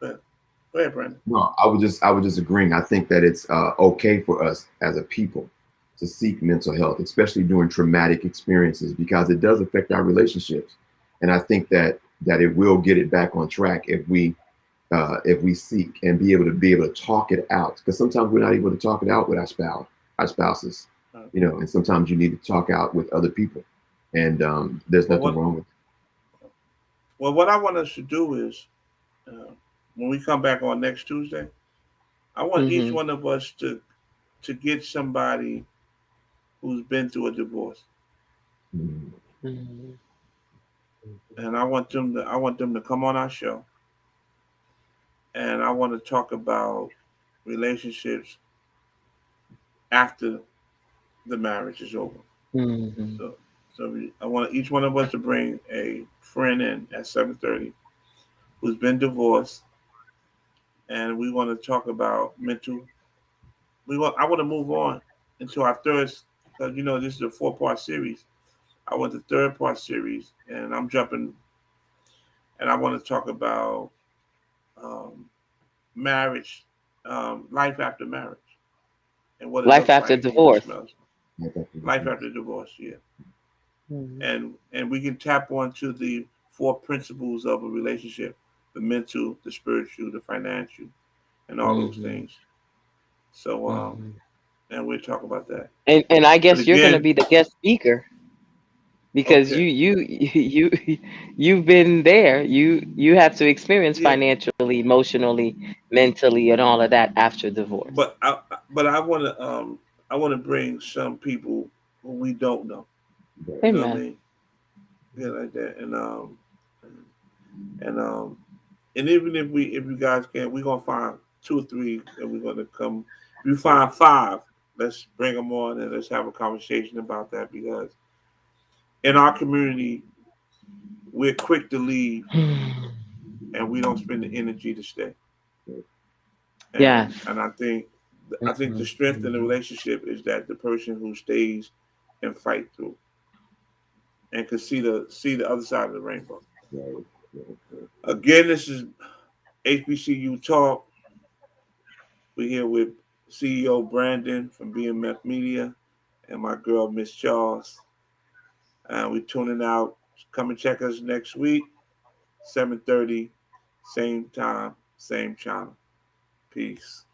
go ahead, Brandon. no, I was just agreeing. I think that it's okay for us as a people to seek mental health, especially during traumatic experiences, because it does affect our relationships, and I think that it will get it back on track if we seek and be able to talk it out, because sometimes we're not able to talk it out with our spouses, Uh, and sometimes you need to talk out with other people. and there's Well, nothing wrong with it. what I want us to do is, when we come back on next Tuesday, I want each Mhm. one of us to get somebody who's been through a divorce, Mhm. Mhm. and I want them to come on our show, and I want to talk about relationships after the marriage is over. Mhm. So, I want each one of us to bring a friend in at 7:30 who's been divorced, and we want to talk about mental. I want to move on into our third, because this is a 4-part series. I want the third part series, and I'm jumping, and I want to talk about um, marriage, life after marriage, and what it Life looks after like and what it divorce. smells. Like that for Life divorce. after divorce, yeah. Mhm. And we can tap onto the 4 principles of a relationship: the mental, the spiritual, the financial, and all those Mhm. things. So Mhm. and we'll talk about that. And I But guess you're going to again, be the guest speaker because okay, you've been there. You have to experience yeah. financially, emotionally, mentally, and all of that after divorce. But I want to bring some people who we don't know. You know what I Amen. mean? Yeah, like that. And and even if you guys can, we're gonna find 2 or 3, and we're gonna come. If you find 5, let's bring them on and let's have a conversation about that, because in our community we're quick to leave and we don't spend the energy to stay. Yes. And I think the Mhm. strength in the Mhm. relationship is that the person who stays and fight through and can see the other side of the rainbow. Right. Right. Again, this is HBCU Talk. We're here with CEO Brandon from BMF Media and my girl Miss Charles. We're tuning out. Come and check us next week, 7:30, same time, same channel. Peace.